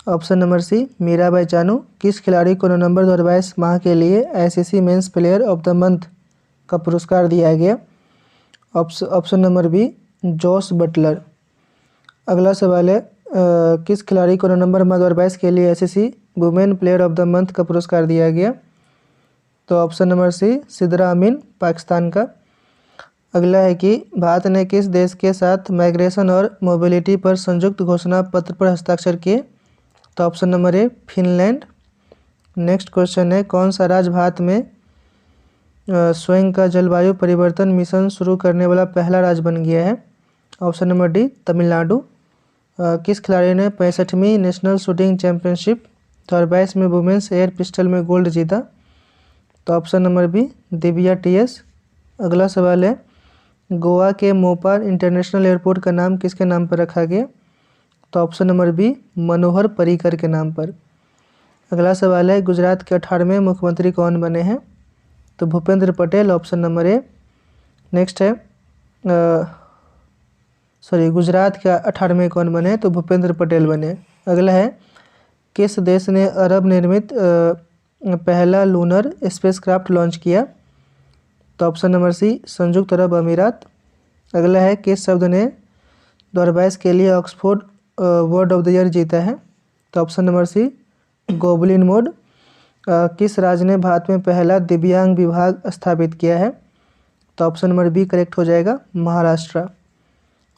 Option number C, Mirabai Chanu. किस खिलाड़ी को नवंबर 2022 माह के लिए ICC men's player of the month का पुरस्कार दिया गया? Option number B, Jos Buttler. अगला सवाल है, किस खिलाड़ी को नवंबर माह 2022 के लिए ICC women player of the month का पुरस्कार दिया गया? तो ऑप्शन नंबर सी, सिद्रा अमीन, पाकिस्तान का। अगला है कि भारत ने किस देश के साथ माइग्रेशन और मोबिलिटी पर संयुक्त घोषणा पत्र पर हस्ताक्षर किए? तो ऑप्शन नंबर ए, फिनलैंड। नेक्स्ट क्वेश्चन है, कौन सा राज्य भारत में स्वयं का जलवायु परिवर्तन मिशन शुरू करने वाला पहला राज्य बन गया है? Option number D, Tamil Nadu. किस खिलाड़ी ने 65वीं नेशनल शूटिंग चैंपियनशिप 2022 में वुमेन्स एयर पिस्टल में गोल्ड जीता? तो option number B, Divya TS। अगला सवाल है, गोवा के मोपार इंटरनेशनल एयरपोर्ट का नाम किसके नाम पर रखा गया? तो option number B, Manohar Parrikar के नाम पर। अगला सवाल है, गुजरात के 18वें मुख्यमंत्री कौन बने हैं? तो Bhupendra Patel, option number A. Next है, गुजरात के 18वें कौन बने? तो भूपेंद्र पटेल बने। अगला है, किस देश ने अरब निर्मित पहला लूनर स्पेसक्राफ्ट लॉन्च किया? तो ऑप्शन नंबर सी, संयुक्त अरब अमीरात। अगला है, किस शब्द ने 2022 के लिए Oxford word of the year जीता है? तो option number C, goblin mode. किस राज्य ने भारत में पहला दिव्यांग विभाग स्थापित किया है? तो ऑप्शन नंबर बी करेक्ट हो जाएगा, महाराष्ट्र।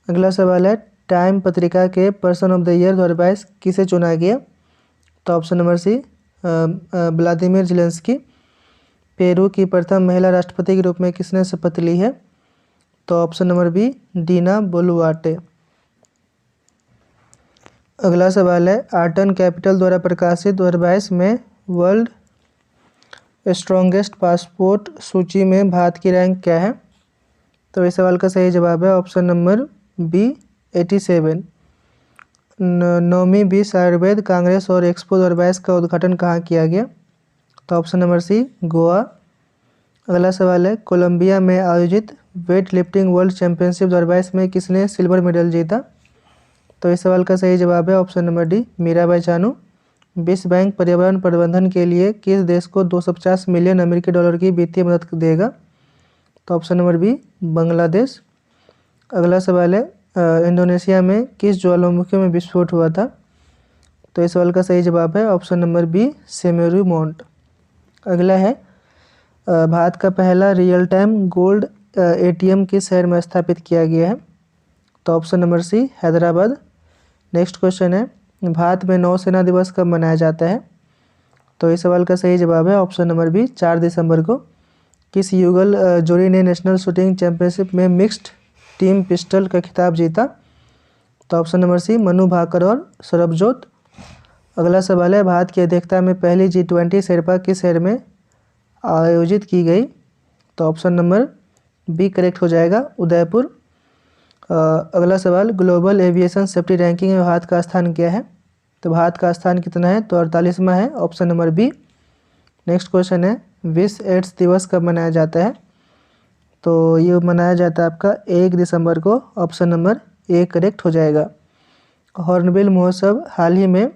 अगला सवाल है, टाइम पत्रिका के पर्सन ऑफ द ईयर 2022 किसे चुना गया? तो option number C, Vladimir Zelensky. Peru की प्रथम महिला राष्ट्रपति के रूप में किसने शपथ ली है? तो option number B, Dina Boluarte. अगला सवाल है, आर्टन कैपिटल द्वारा प्रकाशित 2022 में वर्ल्ड स्ट्रॉन्गेस्ट पासपोर्ट सूची में भारत की रैंक क्या है? तो इस सवाल का सही जवाब है ऑप्शन नंबर बी, 87। 9वीं विश्व आयुर्वेद कांग्रेस और एक्सपो 2022 का उद्घाटन कहाँ किया गया? तो ऑप्शन नंबर सी, गोवा। अगला सवाल है, कोलंबिया में आयोजित वेट लिफ्टिंग वर्ल्ड चैंपियनशिप 2022 में किसने सिल्वर मेडल जीता? तो इस सवाल का सही जवाब है option number D, Mirabai Chanu. विश्व बैंक पर्यावरण प्रबंधन के लिए किस देश को 250 मिलियन अमेरिकी डॉलर की वित्तीय मदद देगा? तो ऑप्शन नंबर बी, बांग्लादेश। अगला सवाल है, इंडोनेशिया में किस ज्वालामुखी में विस्फोट हुआ था? तो इस सवाल का सही जवाब है option number B, Semeru mount. अगला है, भारत का पहला रियल टाइम गोल्ड ATM किस शहर में स्थापित किया गया है? तो option number C, Hyderabad. Next question है, भारत में नौसेना दिवस कब मनाया जाता है? तो इस सवाल का सही जवाब है ऑप्शन नंबर बी, 4 दिसंबर को। किस युगल जोड़ी ने नेशनल शूटिंग चैंपियनशिप में मिक्स्ड टीम पिस्टल का खिताब जीता? तो option number C, Manu Bhaker और सरबजोत। अगला सवाल है, भारत की अध्यक्षता में पहली G20 शेरपा किस शहर में आयोजित की गई? तो ऑप्शन नंबर बी करेक्ट हो जाएगा, उदयपुर। अगला सवाल, ग्लोबल एविएशन सेफ्टी रैंकिंग में भारत का स्थान क्या है? तो भारत का स्थान कितना है? तो 48वां है, option number B. Next question है, विश्व एड्स दिवस कब मनाया जाता है? तो ये मनाया जाता है आपका 1 दिसंबर को, ऑप्शन नंबर ए करेक्ट हो जाएगा। हॉर्नबिल महोत्सव हाल ही में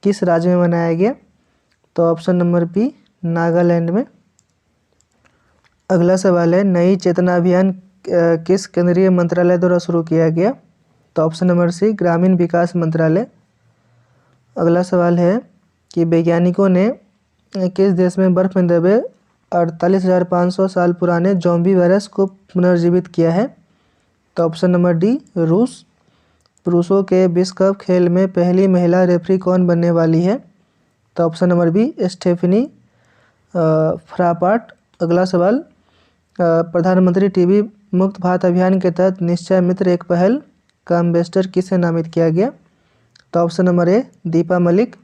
किस राज्य में मनाया गया? तो ऑप्शन नंबर बी, नागालैंड में। अगला सवाल है, नई चेतना अभियान किस केंद्रीय मंत्रालय द्वारा शुरू किया गया? तो ऑप्शन नंबर सी ग्रामीण विकास मंत्रालय। अगला सवाल है कि वैज्ञानिकों ने किस देश में बर्फ में दबे 48,500 साल पुराने ज़ॉम्बी वायरस को पुनर्जीवित किया है? तो ऑप्शन नंबर डी रूस। पुरुषों के विश्व कप खेल में पहली महिला रेफरी कौन बनने वाली है? तो ऑप्शन नंबर बी स्टेफनी फ्रापाट। अगला सवाल, प्रधानमंत्री टीबी मुक्त भारत अभियान के तहत निश्चय मित्र एक पहल का एम्बेसडर किसे नामित किया गया? तो ऑप्शन नंबर ए दीपा मलिक।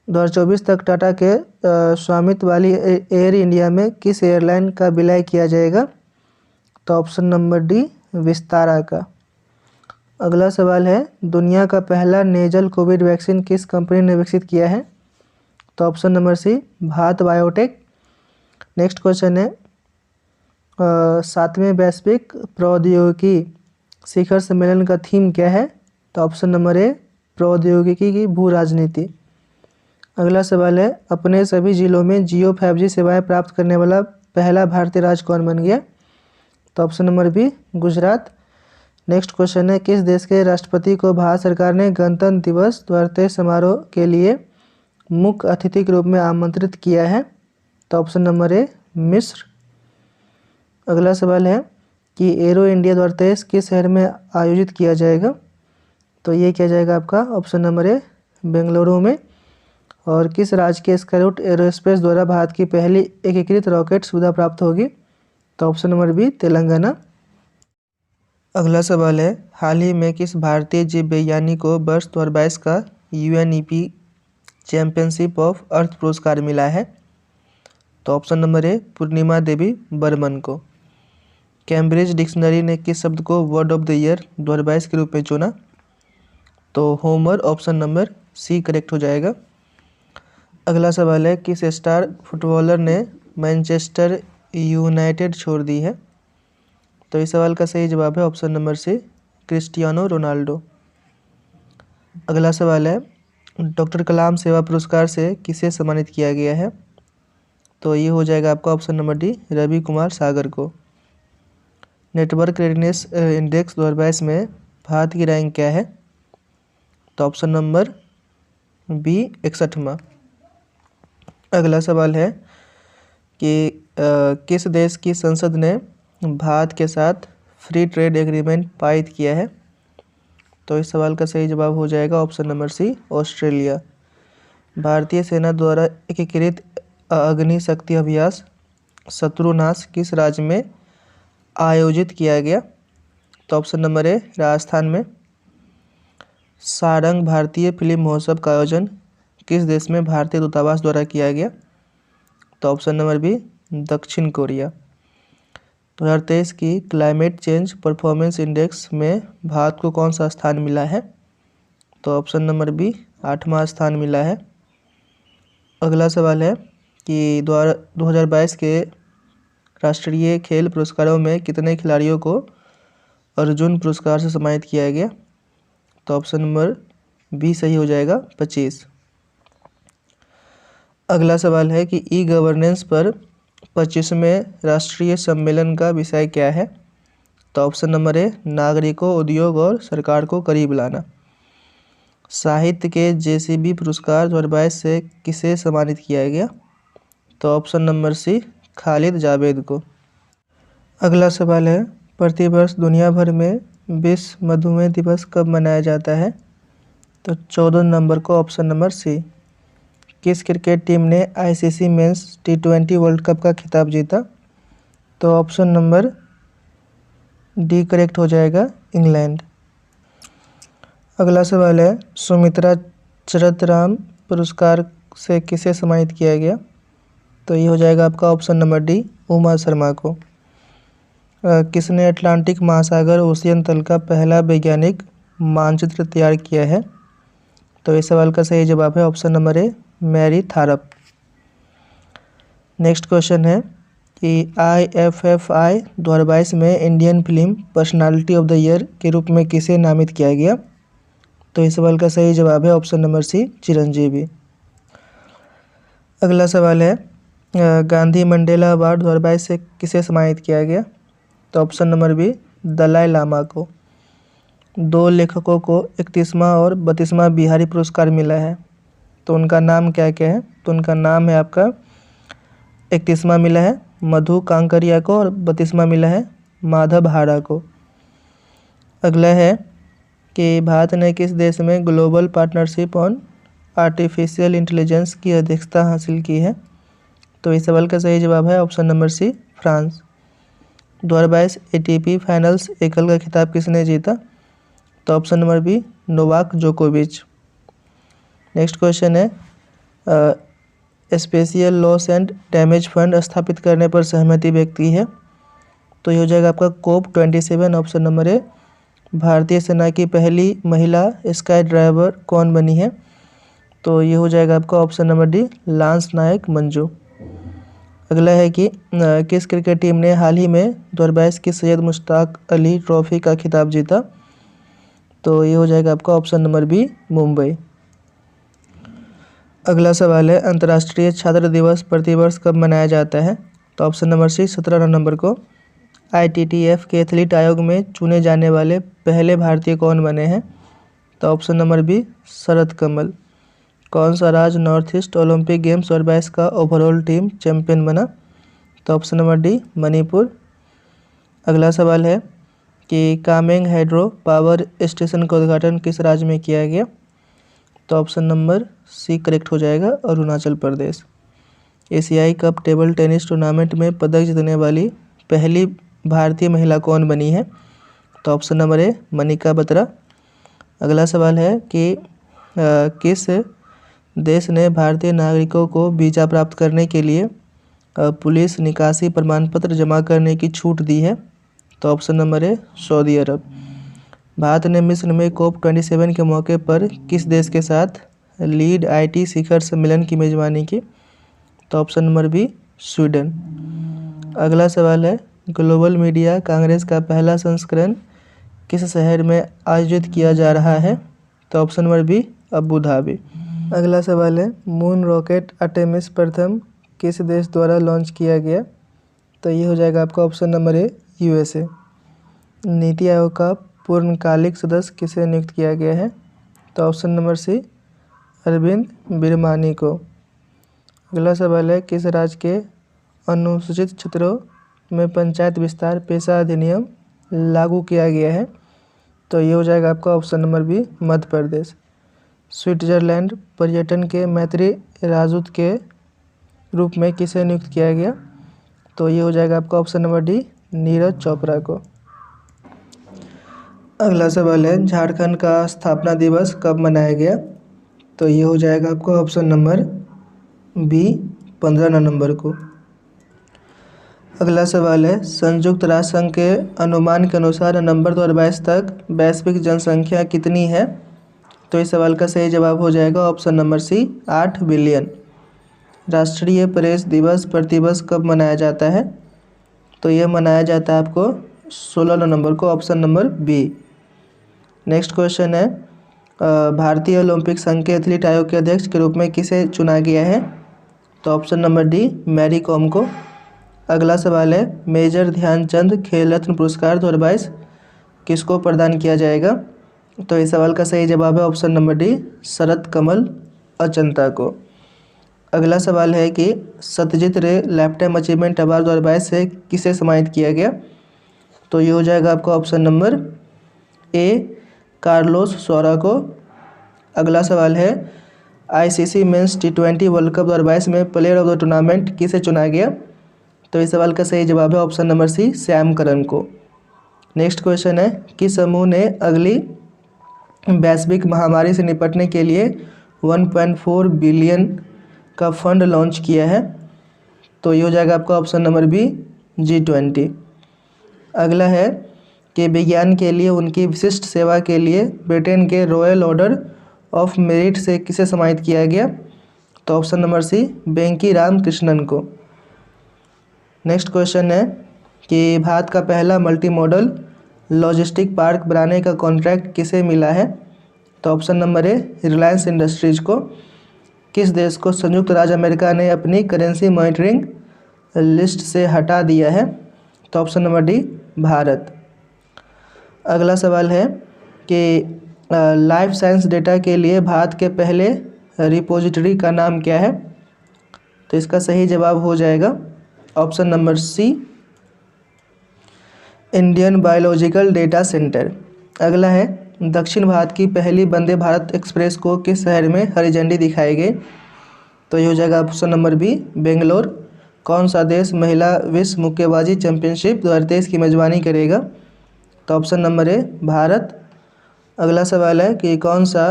2024 तक टाटा के स्वामित्व वाली एयर इंडिया में किस एयरलाइन का विलय किया जाएगा? तो ऑप्शन नंबर डी विस्तारा का। अगला सवाल है, दुनिया का पहला नेजल कोविड वैक्सीन किस कंपनी ने विकसित किया है? तो option number C Bharat Biotech. Next question है, 7वें वैश्विक प्रौद्योगिकी शिखर सम्मेलन का थीम क्या है? तो ऑप्शन नंबर ए प्रौद्योगिकी की भू राजनीति। अगला सवाल है, अपने सभी जिलों में जियो 5G सेवाएं प्राप्त करने वाला पहला भारतीय राज्य कौन बन गया? तो option number B Gujarat. Next question है, किस देश के राष्ट्रपति को भारत सरकार ने गणतंत्र दिवस 2023 समारोह के लिए मुख्य अतिथि के रूप में आमंत्रित किया है? तो ऑप्शन नंबर ए मिस्र। अगला सवाल है कि एरो इंडिया 2023 किस शहर में आयोजित किया जाएगा? तो ये किया जाएगा आपका ऑप्शन नंबर ए बेंगलुरु में। और किस राज्य के स्काईरूट एरोस्पेस द्वारा भारत की पहली एकीकृत रॉकेट सुविधा प्राप्त होगी? तो ऑप्शन नंबर बी तेलंगाना। अगला सवाल है, हाल ही में किस भारतीय जीव वैज्ञानिक को वर्ष 2022 का UNEP चैंपियनशिप ऑफ अर्थ पुरस्कार मिला है? तो ऑप्शन नंबर ए पूर्णिमा देवी बर्मन को। कैम्ब्रिज डिक्शनरी ने किस शब्द को वर्ड ऑफ द ईयर 2022 के रूप में चुना? तो Homer, option number C correct हो जाएगा। अगला सवाल है, किस स्टार फुटबॉलर ने मैनचेस्टर यूनाइटेड छोड़ दी है? तो इस सवाल का सही जवाब है option number C Cristiano Ronaldo. अगला सवाल है, डॉक्टर कलाम सेवा पुरस्कार से किसे सम्मानित किया गया है? तो ये हो जाएगा आपका option number D Ravi Kumar Sagar को। नेटवर्क रेडीनेस इंडेक्स 2022 में भारत की रैंक क्या है? तो ऑप्शन नंबर बी 61वां। अगला सवाल है कि किस देश की संसद ने भारत के साथ फ्री ट्रेड एग्रीमेंट पारित किया है? तो इस सवाल का सही जवाब हो जाएगा ऑप्शन नंबर सी ऑस्ट्रेलिया। भारतीय सेना द्वारा एकीकृत अग्नि शक्ति अभ्यास शत्रुनाश किस राज्य में आयोजित किया गया? तो ऑप्शन नंबर ए राजस्थान में। सारंग भारतीय फिल्म महोत्सव का आयोजन किस देश में भारतीय दूतावास द्वारा किया गया? तो ऑप्शन नंबर बी दक्षिण कोरिया। 2023 की क्लाइमेट चेंज परफॉर्मेंस इंडेक्स में भारत को कौन सा स्थान मिला है? तो ऑप्शन नंबर बी 8वां स्थान मिला है। अगला सवाल है कि 2022 के राष्ट्रीय खेल पुरस्कारों में कितने खिलाड़ियों को अर्जुन पुरस्कार से सम्मानित किया गया? तो ऑप्शन नंबर बी सही हो जाएगा 25। अगला सवाल है कि ई गवर्नेंस पर 25वें राष्ट्रीय सम्मेलन का विषय क्या है? तो ऑप्शन नंबर ए नागरिकों, उद्योग और सरकार को करीब लाना। साहित्य के JCB पुरस्कार 2022 से किसे सम्मानित किया गया? तो option number C Khalid Javed को। अगला सवाल है, प्रतिवर्ष दुनिया भर में विश्व मधुमेह दिवस कब मनाया जाता है? तो 14 नवंबर को, ऑप्शन नंबर सी। किस क्रिकेट टीम ने ICC men's T20 world cup का खिताब जीता? तो ऑप्शन नंबर डी करेक्ट हो जाएगा इंग्लैंड। अगला सवाल है, सुमित्रा चरतराम पुरस्कार से किसे सम्मानित किया गया? तो ये हो जाएगा आपका option number D Uma Sharma को। किसने अटलांटिक महासागर ओशियन तल का पहला वैज्ञानिक मानचित्र तैयार किया है? तो इस सवाल का सही जवाब है option number A Mary Tharp. Next question है कि IFFI 2022 में Indian film personality of the year के रूप में किसे नामित किया गया? तो इस सवाल का सही जवाब है ऑप्शन नंबर सी चिरंजीवी। अगला सवाल है, गांधी मंडेला अवार्ड 2022 से किसे सम्मानित किया गया? तो option number B Dalai Lama को। 2 लेखकों को 31वां और 32वां बिहारी पुरस्कार मिला है, तो उनका नाम क्या क्या है? तो उनका नाम है आपका 31वां मिला है मधु कांकरिया को और 32वां मिला है माधव हाड़ा को। अगला है कि भारत ने किस देश में global partnership on artificial intelligence की अध्यक्षता हासिल की है? तो इस सवाल का सही जवाब है option number C France. 2022 ATP finals एकल का खिताब किसने जीता? तो ऑप्शन नंबर बी नोवाक जोकोविच। नेक्स्ट क्वेश्चन है special loss and damage fund स्थापित करने पर सहमति व्यक्ति है, तो ये हो जाएगा आपका COP27 ऑप्शन नंबर ए। भारतीय सेना की पहली महिला स्काई ड्राइवर कौन बनी है? तो ये हो जाएगा आपका ऑप्शन नंबर डी लांस नायक मंजू। अगला है कि किस क्रिकेट टीम ने हाल ही में 2022 की सैयद मुश्ताक अली ट्रॉफी का खिताब जीता? तो ये हो जाएगा आपका ऑप्शन नंबर बी मुंबई। अगला सवाल है अंतर्राष्ट्रीय छात्र दिवस प्रतिवर्ष कब मनाया जाता है? तो ऑप्शन नंबर सी 17 नवंबर को। ITTF के एथलीट आयोग में चुने जाने वाले पहले भारतीय कौन बने हैं? तो ऑप्शन नंबर बी शरद कमल। कौन सा राज्य नॉर्थ ईस्ट ओलंपिक गेम्स 2022 का ओवरऑल टीम चैंपियन बना? तो ऑप्शन नंबर डी मणिपुर। अगला सवाल है कि कामेंग हाइड्रो पावर स्टेशन का उद्घाटन किस राज्य में किया गया? तो ऑप्शन नंबर सी करेक्ट हो जाएगा अरुणाचल प्रदेश। एशियाई कप टेबल टेनिस टूर्नामेंट में पदक जीतने वाली पहली भारतीय महिला कौन बनी है? तो ऑप्शन नंबर ए मनिका बत्रा। अगला सवाल है कि किस देश ने भारतीय नागरिकों को वीज़ा प्राप्त करने के लिए पुलिस निकासी प्रमाण पत्र जमा करने की छूट दी है? तो ऑप्शन नंबर ए सऊदी अरब। भारत ने मिस्र में COP27 के मौके पर किस देश के साथ लीड IT शिखर सम्मेलन की मेजबानी की? तो ऑप्शन नंबर बी स्वीडन। अगला सवाल है ग्लोबल मीडिया कांग्रेस का पहला संस्करण किस शहर में आयोजित किया जा रहा है? तो option number B Abu Dhabi. अगला सवाल है मून रॉकेट आर्टेमिस प्रथम किस देश द्वारा लॉन्च किया गया? तो ये हो जाएगा आपका ऑप्शन नंबर ए USA। नीति आयोग का पूर्णकालिक सदस्य किसे नियुक्त किया गया है? तो option number C Arvind Virmani को। अगला सवाल है किस राज्य के अनुसूचित क्षेत्रों में पंचायत विस्तार पेशा अधिनियम लागू किया गया है? तो ये हो जाएगा आपका option number B Madhya Pradesh. Switzerland पर्यटन के मैत्री राजदूत के रूप में किसे नियुक्त किया गया? तो ये हो जाएगा आपका option number D Neeraj Chopra को। अगला सवाल है झारखंड का स्थापना दिवस कब मनाया गया? तो ये हो जाएगा आपका ऑप्शन नंबर बी 15 नवंबर को। अगला सवाल है संयुक्त राष्ट्र संघ के अनुमान के अनुसार नवंबर 2022 तक वैश्विक जनसंख्या कितनी है? तो इस सवाल का सही जवाब हो जाएगा ऑप्शन नंबर सी 8 बिलियन। राष्ट्रीय प्रेस दिवस प्रतिवर्ष कब मनाया जाता है? तो यह मनाया जाता है आपको 16 नवंबर को, option number B. Next question है भारतीय ओलंपिक संघ के एथलीट आयोग के अध्यक्ष के रूप में किसे चुना गया है? तो option number D Mary Kom को। अगला सवाल है मेजर ध्यानचंद खेल रत्न पुरस्कार 2022 किसको प्रदान किया जाएगा? तो इस सवाल का सही जवाब है ऑप्शन नंबर डी शरद कमल अचंता को। अगला सवाल है कि सत्यजीत रे लाइफटाइम अचीवमेंट अवार्ड 2022 से किसे सम्मानित किया गया? तो ये हो जाएगा आपका ऑप्शन नंबर ए कार्लोस सोरा को। अगला सवाल है ICC men's T20 world cup 2022 में प्लेयर ऑफ द टूर्नामेंट किसे चुना गया? तो इस सवाल का सही जवाब है ऑप्शन नंबर सी श्याम करन को। नेक्स्ट क्वेश्चन है किस समूह ने अगली वैश्विक महामारी से निपटने के लिए 1.4 बिलियन का फंड लॉन्च किया है? तो ये हो जाएगा आपका ऑप्शन नंबर बी G20। अगला है कि विज्ञान के लिए उनकी विशिष्ट सेवा के लिए ब्रिटेन के रॉयल ऑर्डर ऑफ मेरिट से किसे सम्मानित किया गया? तो ऑप्शन नंबर सी वेंकी राम कृष्णन को। नेक्स्ट क्वेश्चन है कि भारत का पहला मल्टी मॉडल लॉजिस्टिक पार्क बनाने का कॉन्ट्रैक्ट किसे मिला है? तो ऑप्शन नंबर ए रिलायंस इंडस्ट्रीज को। किस देश को संयुक्त राज्य अमेरिका ने अपनी करेंसी मॉनिटरिंग लिस्ट से हटा दिया है? तो ऑप्शन नंबर डी भारत। अगला सवाल है कि लाइफ साइंस डेटा के लिए भारत के पहले रिपोजिटरी का नाम क्या है? तो इसका सही जवाब हो जाएगा option number C, Indian biological data centre. अगला है दक्षिण भारत की पहली वंदे भारत एक्सप्रेस को किस शहर में हरी झंडी दिखाई गई? तो ये हो जाएगा ऑप्शन नंबर बी, बेंगलोर। कौन सा देश महिला विश्व मुक्केबाजी चैंपियनशिप 2023 की मेजबानी करेगा? तो ऑप्शन नंबर ए, भारत। अगला सवाल है कि कौन सा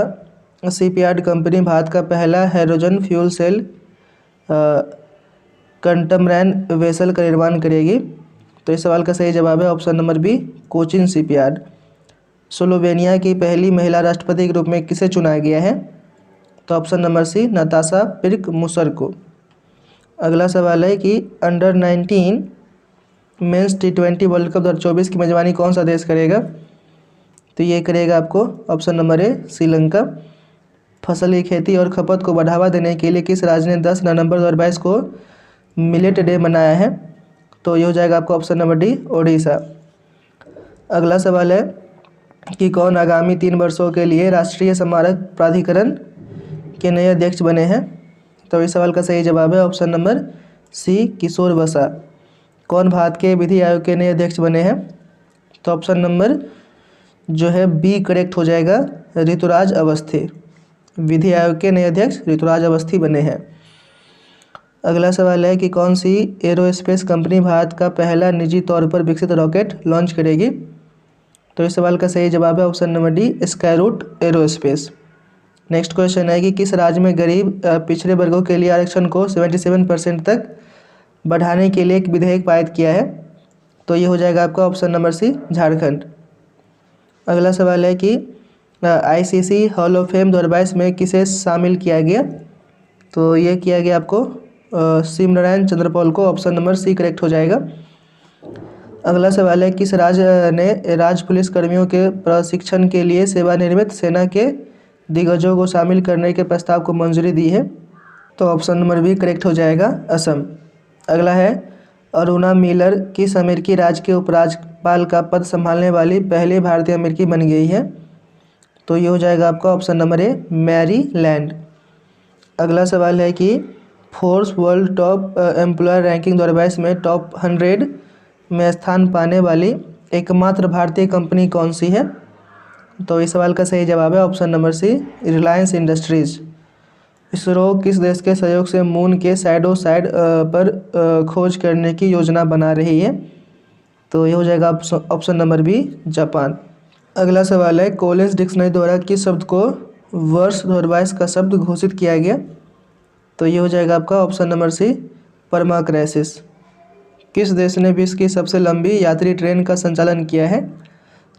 शिपयार्ड कंपनी भारत का पहला हाइड्रोजन फ्यूल सेल कैटमैरान वेसल का निर्माण करेगी? तो इस सवाल का सही जवाब है option number B, Cochin shipyard. Slovenia की पहली महिला राष्ट्रपति के रूप में किसे चुना गया है? तो ऑप्शन नंबर सी, नताशा पिर्क मुसर को। अगला सवाल है कि under 19 mains T20 world cup 2024 की मेजबानी कौन सा देश करेगा? तो ये करेगा आपको ऑप्शन नंबर ए, श्रीलंका। फसल की खेती और खपत को बढ़ावा देने के लिए किस राज्य ने 10 नवंबर 2022 को मिलेट डे मनाया है? तो ये हो जाएगा आपको ऑप्शन नंबर डी, ओडिशा। अगला सवाल है कि कौन आगामी 3 वर्षों के लिए राष्ट्रीय स्मारक प्राधिकरण के नए अध्यक्ष बने हैं? तो इस सवाल का सही जवाब है ऑप्शन नंबर सी, किशोर बसा। कौन भारत के विधि आयोग के नए अध्यक्ष बने हैं? तो ऑप्शन नंबर जो है बी करेक्ट हो जाएगा, ऋतुराज अवस्थी। विधि आयोग के नए अध्यक्ष ऋतुराज अवस्थी बने हैं। अगला सवाल है कि कौन सी एरोस्पेस कंपनी भारत का पहला निजी तौर पर विकसित रॉकेट लॉन्च करेगी? तो इस सवाल का सही जवाब है option number D, Skyroot aerospace. Next question है कि किस राज्य में गरीब पिछड़े वर्गों के लिए आरक्षण को 77% तक बढ़ाने के लिए एक विधेयक पारित किया है? तो ये हो जाएगा आपका ऑप्शन नंबर सी, झारखंड। अगला सवाल है कि ICC हॉल ऑफ फेम 2022 में किसे शामिल किया गया? तो ये किया गया आपको शिव नारायण चंद्रपॉल को। ऑप्शन नंबर सी करेक्ट हो जाएगा। अगला सवाल है किस राज्य ने राज्य पुलिस कर्मियों के प्रशिक्षण के लिए सेवानिवृत्त सेना के दिग्गजों को शामिल करने के प्रस्ताव को मंजूरी दी है? तो ऑप्शन नंबर बी करेक्ट हो जाएगा, असम। अगला है अरुणा मिलर किस अमेरिकी राज्य के उपराज्यपाल का पद संभालने वाली पहली भारतीय अमेरिकी बन गई है? तो ये हो जाएगा आपका ऑप्शन नंबर ए, मैरीलैंड। अगला सवाल है कि Forbes world top employer ranking 2022 में टॉप 100 में स्थान पाने वाली एकमात्र भारतीय कंपनी कौन सी है? तो इस सवाल का सही जवाब है option number C, Reliance Industries. ISRO किस देश के सहयोग से मून के साइड पर खोज करने की योजना बना रही है? तो ये हो जाएगा ऑप्शन नंबर बी, जापान। अगला सवाल है कोलिंस डिक्शनरी द्वारा किस शब्द को वर्ष 2022 का शब्द घोषित किया गया? तो ये हो जाएगा आपका ऑप्शन नंबर सी, परमाक्राइसिस। किस देश ने विश्व की सबसे लंबी यात्री ट्रेन का संचालन किया है?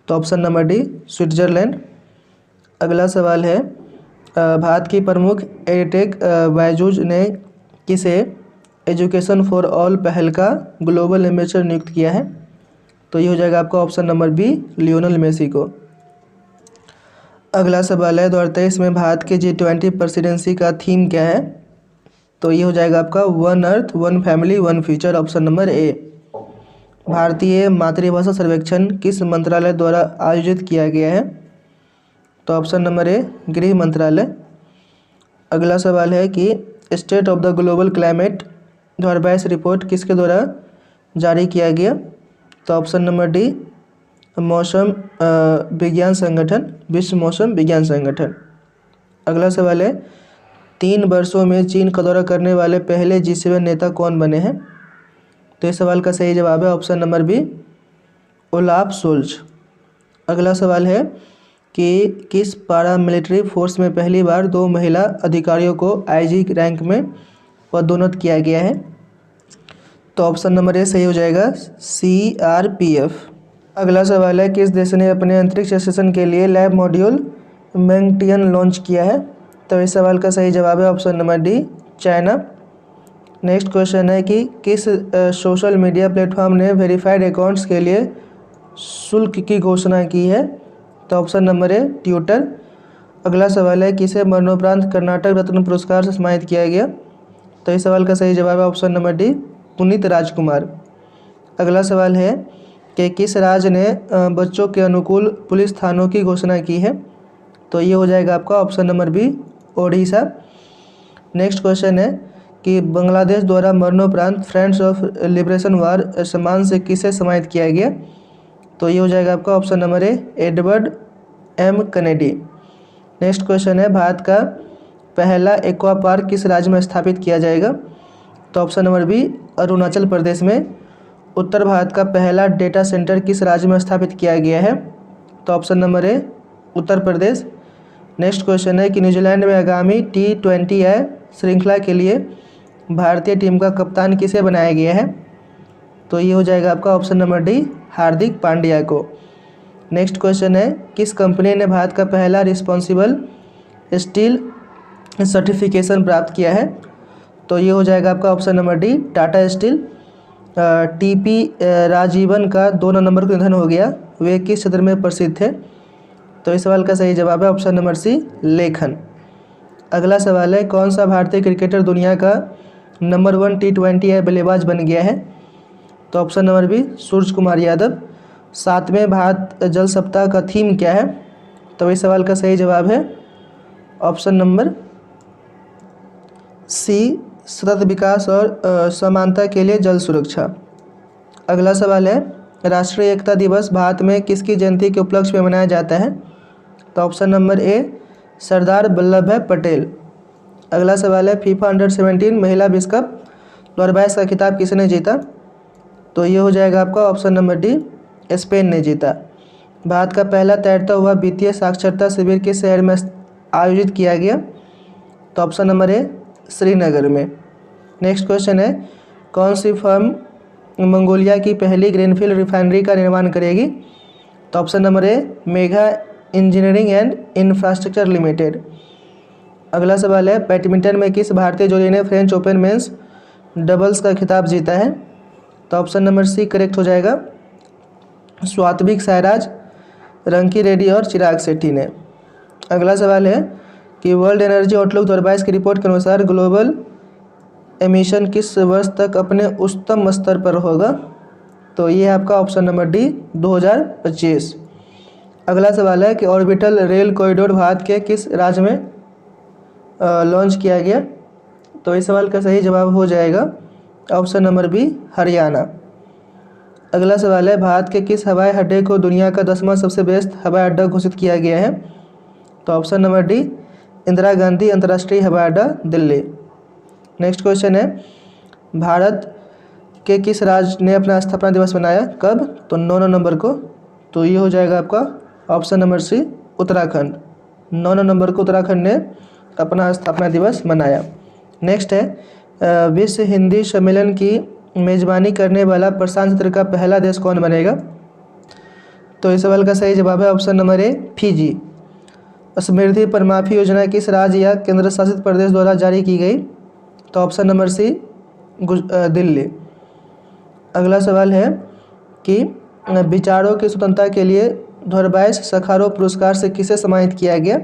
तो ऑप्शन नंबर डी, स्विट्जरलैंड। अगला सवाल है भारत की प्रमुख एडटेक बायजूज ने किसे एजुकेशन फॉर ऑल पहल का ग्लोबल एम्बेसडर नियुक्त किया है? तो ये हो जाएगा आपका option number B, Lionel Messi को। अगला सवाल है 2023 में भारत के G20 प्रेसिडेंसी का थीम क्या है? तो ये हो जाएगा आपका one earth one family one future, option number ए। भारतीय मातृभाषा सर्वेक्षण किस मंत्रालय द्वारा आयोजित किया गया है? तो ऑप्शन नंबर ए, गृह मंत्रालय। अगला सवाल है कि state of the global climate 2022 report किसके द्वारा जारी किया गया? तो ऑप्शन नंबर डी, मौसम विज्ञान संगठन, विश्व मौसम विज्ञान संगठन। अगला सवाल है 3 वर्षों में चीन का दौरा करने वाले पहले G7 नेता कौन बने हैं? तो इस सवाल का सही जवाब है option number B, Olaf Scholz. अगला सवाल है कि किस पारामिलिट्री फोर्स में पहली बार 2 महिला अधिकारियों को IG रैंक में पदोन्नत किया गया है? तो ऑप्शन नंबर ए सही हो जाएगा, CRPF। अगला सवाल है किस देश ने अपने अंतरिक्ष स्टेशन के लिए लैब मॉड्यूल मैंगटियन लॉन्च किया है? तो इस सवाल का सही जवाब है option number D, China. Next question है कि किस सोशल मीडिया प्लेटफॉर्म ने वेरीफाइड अकाउंट्स के लिए शुल्क की घोषणा की है? तो ऑप्शन नंबर ए, ट्विटर। अगला सवाल है किसे मरणोपरांत कर्नाटक रत्न पुरस्कार से सम्मानित किया गया? तो इस सवाल का सही जवाब है ऑप्शन नंबर डी, पुनीत राजकुमार। अगला सवाल है कि किस राज्य ने बच्चों के अनुकूल पुलिस थानों की घोषणा की है? तो ये हो जाएगा आपका option number B, Odisha. Next question है कि बांग्लादेश द्वारा मरणोपरांत फ्रेंड्स ऑफ लिबरेशन वार सम्मान से किसे सम्मानित किया गया? तो ये हो जाएगा आपका option number A, Edward M Kennedy. Next question है भारत का पहला एक्वा पार्क किस राज्य में स्थापित किया जाएगा? तो option number B, Arunachal Pradesh में। उत्तर भारत का पहला डेटा सेंटर किस राज्य में स्थापित किया गया है? तो ऑप्शन नंबर ए, उत्तर प्रदेश। नेक्स्ट क्वेश्चन है कि न्यूजीलैंड में आगामी T20I श्रृंखला के लिए भारतीय टीम का कप्तान किसे बनाया गया है? तो ये हो जाएगा आपका option number D, Hardik Pandya को। नेक्स्ट क्वेश्चन है किस कंपनी ने भारत का पहला रिस्पॉन्सिबल स्टील सर्टिफिकेशन प्राप्त किया है? तो ये हो जाएगा आपका option number D, Tata steel. TP Rajeevan का 2 नवंबर को निधन हो गया, वे किस क्षेत्र में प्रसिद्ध थे? तो इस सवाल का सही जवाब है ऑप्शन नंबर सी, लेखन। अगला सवाल है कौन सा भारतीय क्रिकेटर दुनिया का नंबर 1 T20I बल्लेबाज बन गया है? तो option number B, Surya Kumar Yadav. 7वें Bharat जल सप्ताह का थीम क्या है? तो इस सवाल का सही जवाब है ऑप्शन नंबर सी, सतत विकास और समानता के लिए जल सुरक्षा। अगला सवाल है राष्ट्रीय एकता दिवस भारत में किसकी जयंती के उपलक्ष्य में मनाया जाता है? तो ऑप्शन नंबर ए, सरदार वल्लभ भाई पटेल। अगला सवाल है फीफा अंडर-17 महिला विश्व कप 2022 का खिताब किसने जीता? तो ये हो जाएगा आपका ऑप्शन नंबर डी, स्पेन ने जीता। भारत का पहला तैरता हुआ वित्तीय साक्षरता शिविर किस शहर में आयोजित किया गया? तो ऑप्शन नंबर ए, श्रीनगर में। नेक्स्ट क्वेश्चन है कौन सी फर्म मंगोलिया की पहली ग्रीनफील्ड रिफाइनरी का निर्माण करेगी? तो option number A, mega engineering and infrastructure limited. अगला सवाल है बैडमिंटन में किस भारतीय जोड़ी ने फ्रेंच ओपन मेंस डबल्स का खिताब जीता है? तो ऑप्शन नंबर सी करेक्ट हो जाएगा, स्वात्विक साईराज, रंकी रेड्डी और चिराग शेट्टी ने। अगला सवाल है कि वर्ल्ड एनर्जी आउटलुक 2022 की रिपोर्ट के अनुसार ग्लोबल एमिशन किस वर्ष तक अपने उच्चतम स्तर पर होगा? तो ये है आपका ऑप्शन नंबर डी, 2025। अगला सवाल है कि ऑर्बिटल रेल कॉरिडोर भारत के किस राज्य में लॉन्च किया गया? तो इस सवाल का सही जवाब हो जाएगा ऑप्शन नंबर बी, हरियाणा। अगला सवाल है भारत के किस हवाई अड्डे को दुनिया का 10वां सबसे बेस्ट हवाई अड्डा घोषित किया गया है? तो option number D, Indira Gandhi अंतर्राष्ट्रीय हवाई अड्डा, दिल्ली। नेक्स्ट क्वेश्चन है भारत के किस राज्य ने अपना स्थापना दिवस मनाया, कब? तो 9 नवंबर को। तो ये हो जाएगा आपका ऑप्शन नंबर सी, उत्तराखंड। 9 नवंबर को उत्तराखंड ने अपना स्थापना दिवस मनाया। नेक्स्ट है विश्व हिंदी सम्मेलन की मेजबानी करने वाला प्रशांत क्षेत्र का पहला देश कौन बनेगा? तो इस सवाल का सही जवाब है ऑप्शन नंबर ए, फिजी। समृद्धि पर माफी योजना किस राज्य या केंद्र शासित प्रदेश द्वारा जारी की गई? तो ऑप्शन नंबर सी, दिल्ली। अगला सवाल है कि विचारों की स्वतंत्रता के लिए 2022 सखारोव पुरस्कार से किसे सम्मानित किया गया?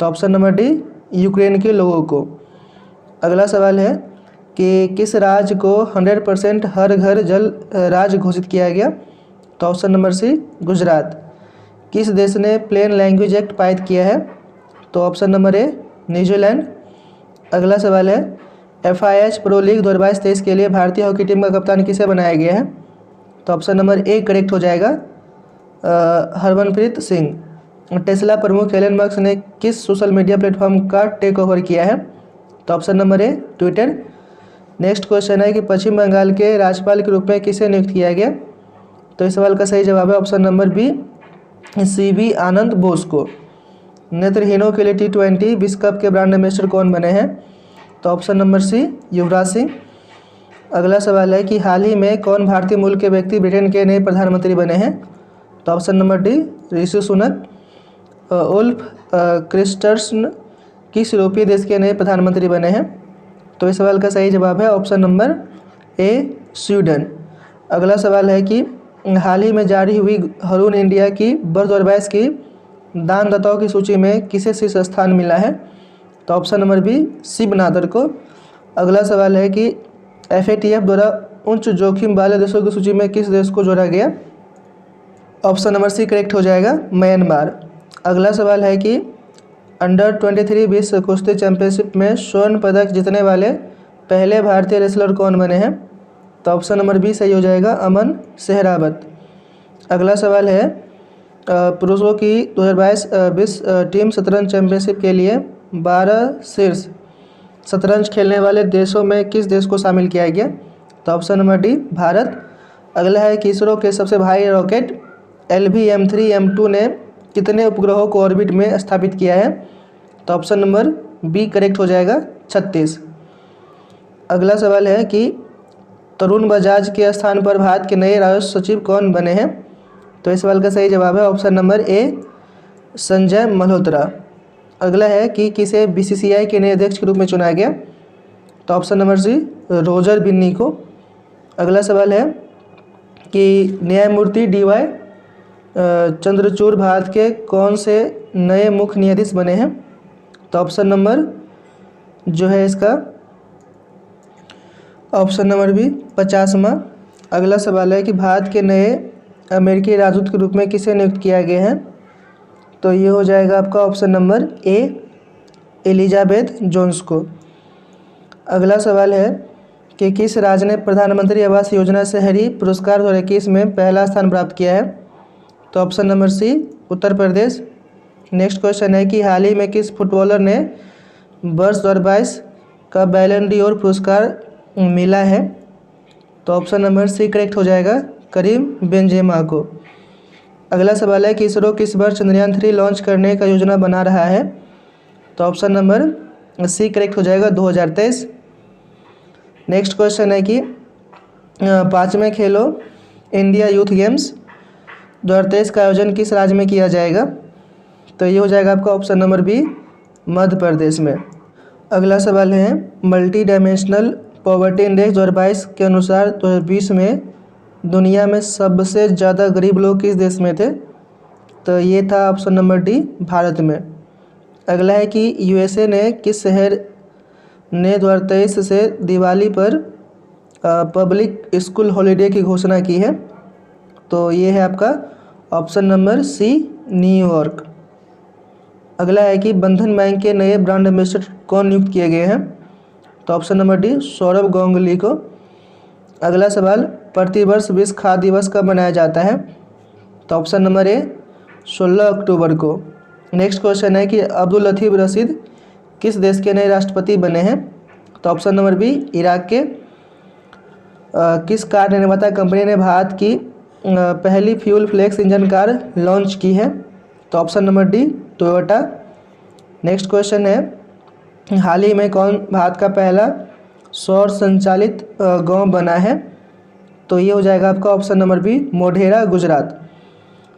तो ऑप्शन नंबर डी, यूक्रेन के लोगों को। अगला सवाल है कि किस राज्य को 100% हर घर जल राज्य घोषित किया गया? तो ऑप्शन नंबर सी, गुजरात। किस देश ने प्लेन लैंग्वेज एक्ट पारित किया है? तो ऑप्शन नंबर ए, न्यूजीलैंड। अगला सवाल है FIH प्रो लीग 2022-23 के लिए भारतीय हॉकी टीम का कप्तान किसे बनाया गया है? तो ऑप्शन नंबर ए करेक्ट हो जाएगा, हरमनप्रीत सिंह। टेस्ला प्रमुख एलन मस्क ने किस सोशल मीडिया प्लेटफॉर्म का टेक ओवर किया है? तो ऑप्शन नंबर ए, ट्विटर। नेक्स्ट क्वेश्चन है कि पश्चिम बंगाल के राज्यपाल के रूप में किसे नियुक्त किया गया? तो इस सवाल का सही जवाब है ऑप्शन नंबर बी, CB आनंद बोस को। नेत्रहीनों के लिए T20 विश्व कप के ब्रांड एम्बेसडर कौन बने हैं? तो ऑप्शन नंबर सी, युवराज सिंह। अगला सवाल है कि हाल ही में कौन भारतीय मूल के व्यक्ति ब्रिटेन के नए प्रधानमंत्री बने हैं? तो option number D, Rishi Sunak. Ulf Kristersson किस यूरोपीय देश के नए प्रधानमंत्री बने हैं? तो इस सवाल का सही जवाब है ऑप्शन नंबर ए, स्वीडन। अगला सवाल है कि हाल ही में जारी हुई हरून इंडिया की वर्ष 2022 की दानदाताओं की सूची में किसे शीर्ष स्थान मिला है? तो option number B, Shiv Nadar को। अगला सवाल है कि FATF द्वारा उच्च जोखिम वाले देशों की सूची में किस देश को जोड़ा गया? ऑप्शन नंबर सी करेक्ट हो जाएगा, म्यांमार। अगला सवाल है कि अंडर 23 विश्व कुश्ती चैंपियनशिप में स्वर्ण पदक जीतने वाले पहले भारतीय रेसलर कौन बने हैं? तो ऑप्शन नंबर बी सही हो जाएगा, अमन सहरावत। अगला सवाल है पुरुषों की 2022 विश्व टीम शतरंज चैंपियनशिप के लिए 12 शीर्ष शतरंज खेलने वाले देशों में किस देश को शामिल किया गया? तो ऑप्शन नंबर डी भारत। अगला है कि इसरो के सबसे भारी रॉकेट LV-M3M2 ने कितने उपग्रहों को ऑर्बिट में स्थापित किया है? तो ऑप्शन नंबर बी करेक्ट हो जाएगा, 36। अगला सवाल है कि तरुण बजाज के स्थान पर भारत के नए राजस्व सचिव कौन बने हैं? तो इस सवाल का सही जवाब है ऑप्शन नंबर ए संजय मल्होत्रा। अगला है कि किसे BCCI के नए अध्यक्ष के रूप में चुना गया? तो option number C Roger Binny को। अगला सवाल है कि न्यायमूर्ति DY चंद्रचूड़ भारत के कौन से नए मुख्य न्यायाधीश बने हैं? तो ऑप्शन नंबर जो है इसका ऑप्शन नंबर बी 50वां। अगला सवाल है कि भारत के नए अमेरिकी राजदूत के रूप में किसे नियुक्त किया गया है? तो ये हो जाएगा आपका option number A Elizabeth Jones को। अगला सवाल है कि किस राज्य ने प्रधानमंत्री आवास योजना शहरी पुरस्कार 2021 में पहला स्थान प्राप्त किया है? तो ऑप्शन नंबर सी उत्तर प्रदेश। नेक्स्ट क्वेश्चन है कि हाल ही में किस फुटबॉलर ने वर्ष 2022 का बैलन डी'ओर पुरस्कार मिला है? तो ऑप्शन नंबर सी करेक्ट हो जाएगा, करीम बेंजेमा को। अगला सवाल है कि इसरो किस वर्ष चंद्रयान 3 लॉन्च करने का योजना बना रहा है? तो ऑप्शन नंबर सी करेक्ट हो जाएगा, 2023। नेक्स्ट क्वेश्चन है कि 5वें खेलो इंडिया यूथ गेम्स 2023 का आयोजन किस राज्य में किया जाएगा? तो ये हो जाएगा आपका option number B Madhya Pradesh में। अगला सवाल है मल्टी डायमेंशनल पॉवर्टी इंडेक्स 2022 के अनुसार 2020 में दुनिया में सबसे ज़्यादा गरीब लोग किस देश में थे? तो ये था ऑप्शन नंबर डी भारत में। अगला है कि USA ने किस शहर ने 2023 से दिवाली पर पब्लिक स्कूल हॉलीडे की घोषणा की है? तो ये है आपका ऑप्शन नंबर सी न्यूयॉर्क। अगला है कि बंधन बैंक के नए ब्रांड एम्बेसडर कौन नियुक्त किए गए हैं? तो option number D Saurabh Ganguly को। अगला सवाल प्रतिवर्ष विश्व खाद्य दिवस कब मनाया जाता है? तो ऑप्शन नंबर ए 16 अक्टूबर को। नेक्स्ट क्वेश्चन है कि अब्दुल लतीफ़ रशीद किस देश के नए राष्ट्रपति बने हैं? तो ऑप्शन नंबर बी इराक के। किस कार निर्माता कंपनी ने भारत की पहली fuel flex engine car launch की है? तो option number D Toyota. Next question है हाल ही में कौन भारत का पहला सौर संचालित गांव बना है? तो ये हो जाएगा आपका option number B Modhera Gujarat.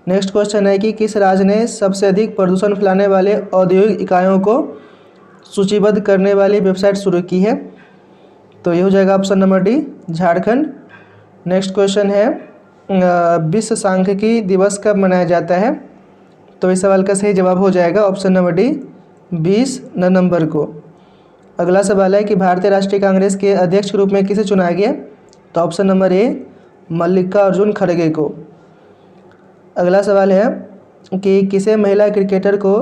Next question है कि किस राज्य ने सबसे अधिक प्रदूषण फैलाने वाले औद्योगिक इकाइयों को सूचीबद्ध करने वाली वेबसाइट शुरू की है? तो ये हो जाएगा option number D Jharkhand. Next question है विश्व सांख्यिकी दिवस कब मनाया जाता है? तो इस सवाल का सही जवाब हो जाएगा ऑप्शन नंबर डी 20 नवंबर को। अगला सवाल है कि भारतीय राष्ट्रीय कांग्रेस के अध्यक्ष के रूप में किसे चुना गया? तो ऑप्शन नंबर ए मल्लिकार्जुन खड़गे को। अगला सवाल है कि किसे महिला क्रिकेटर को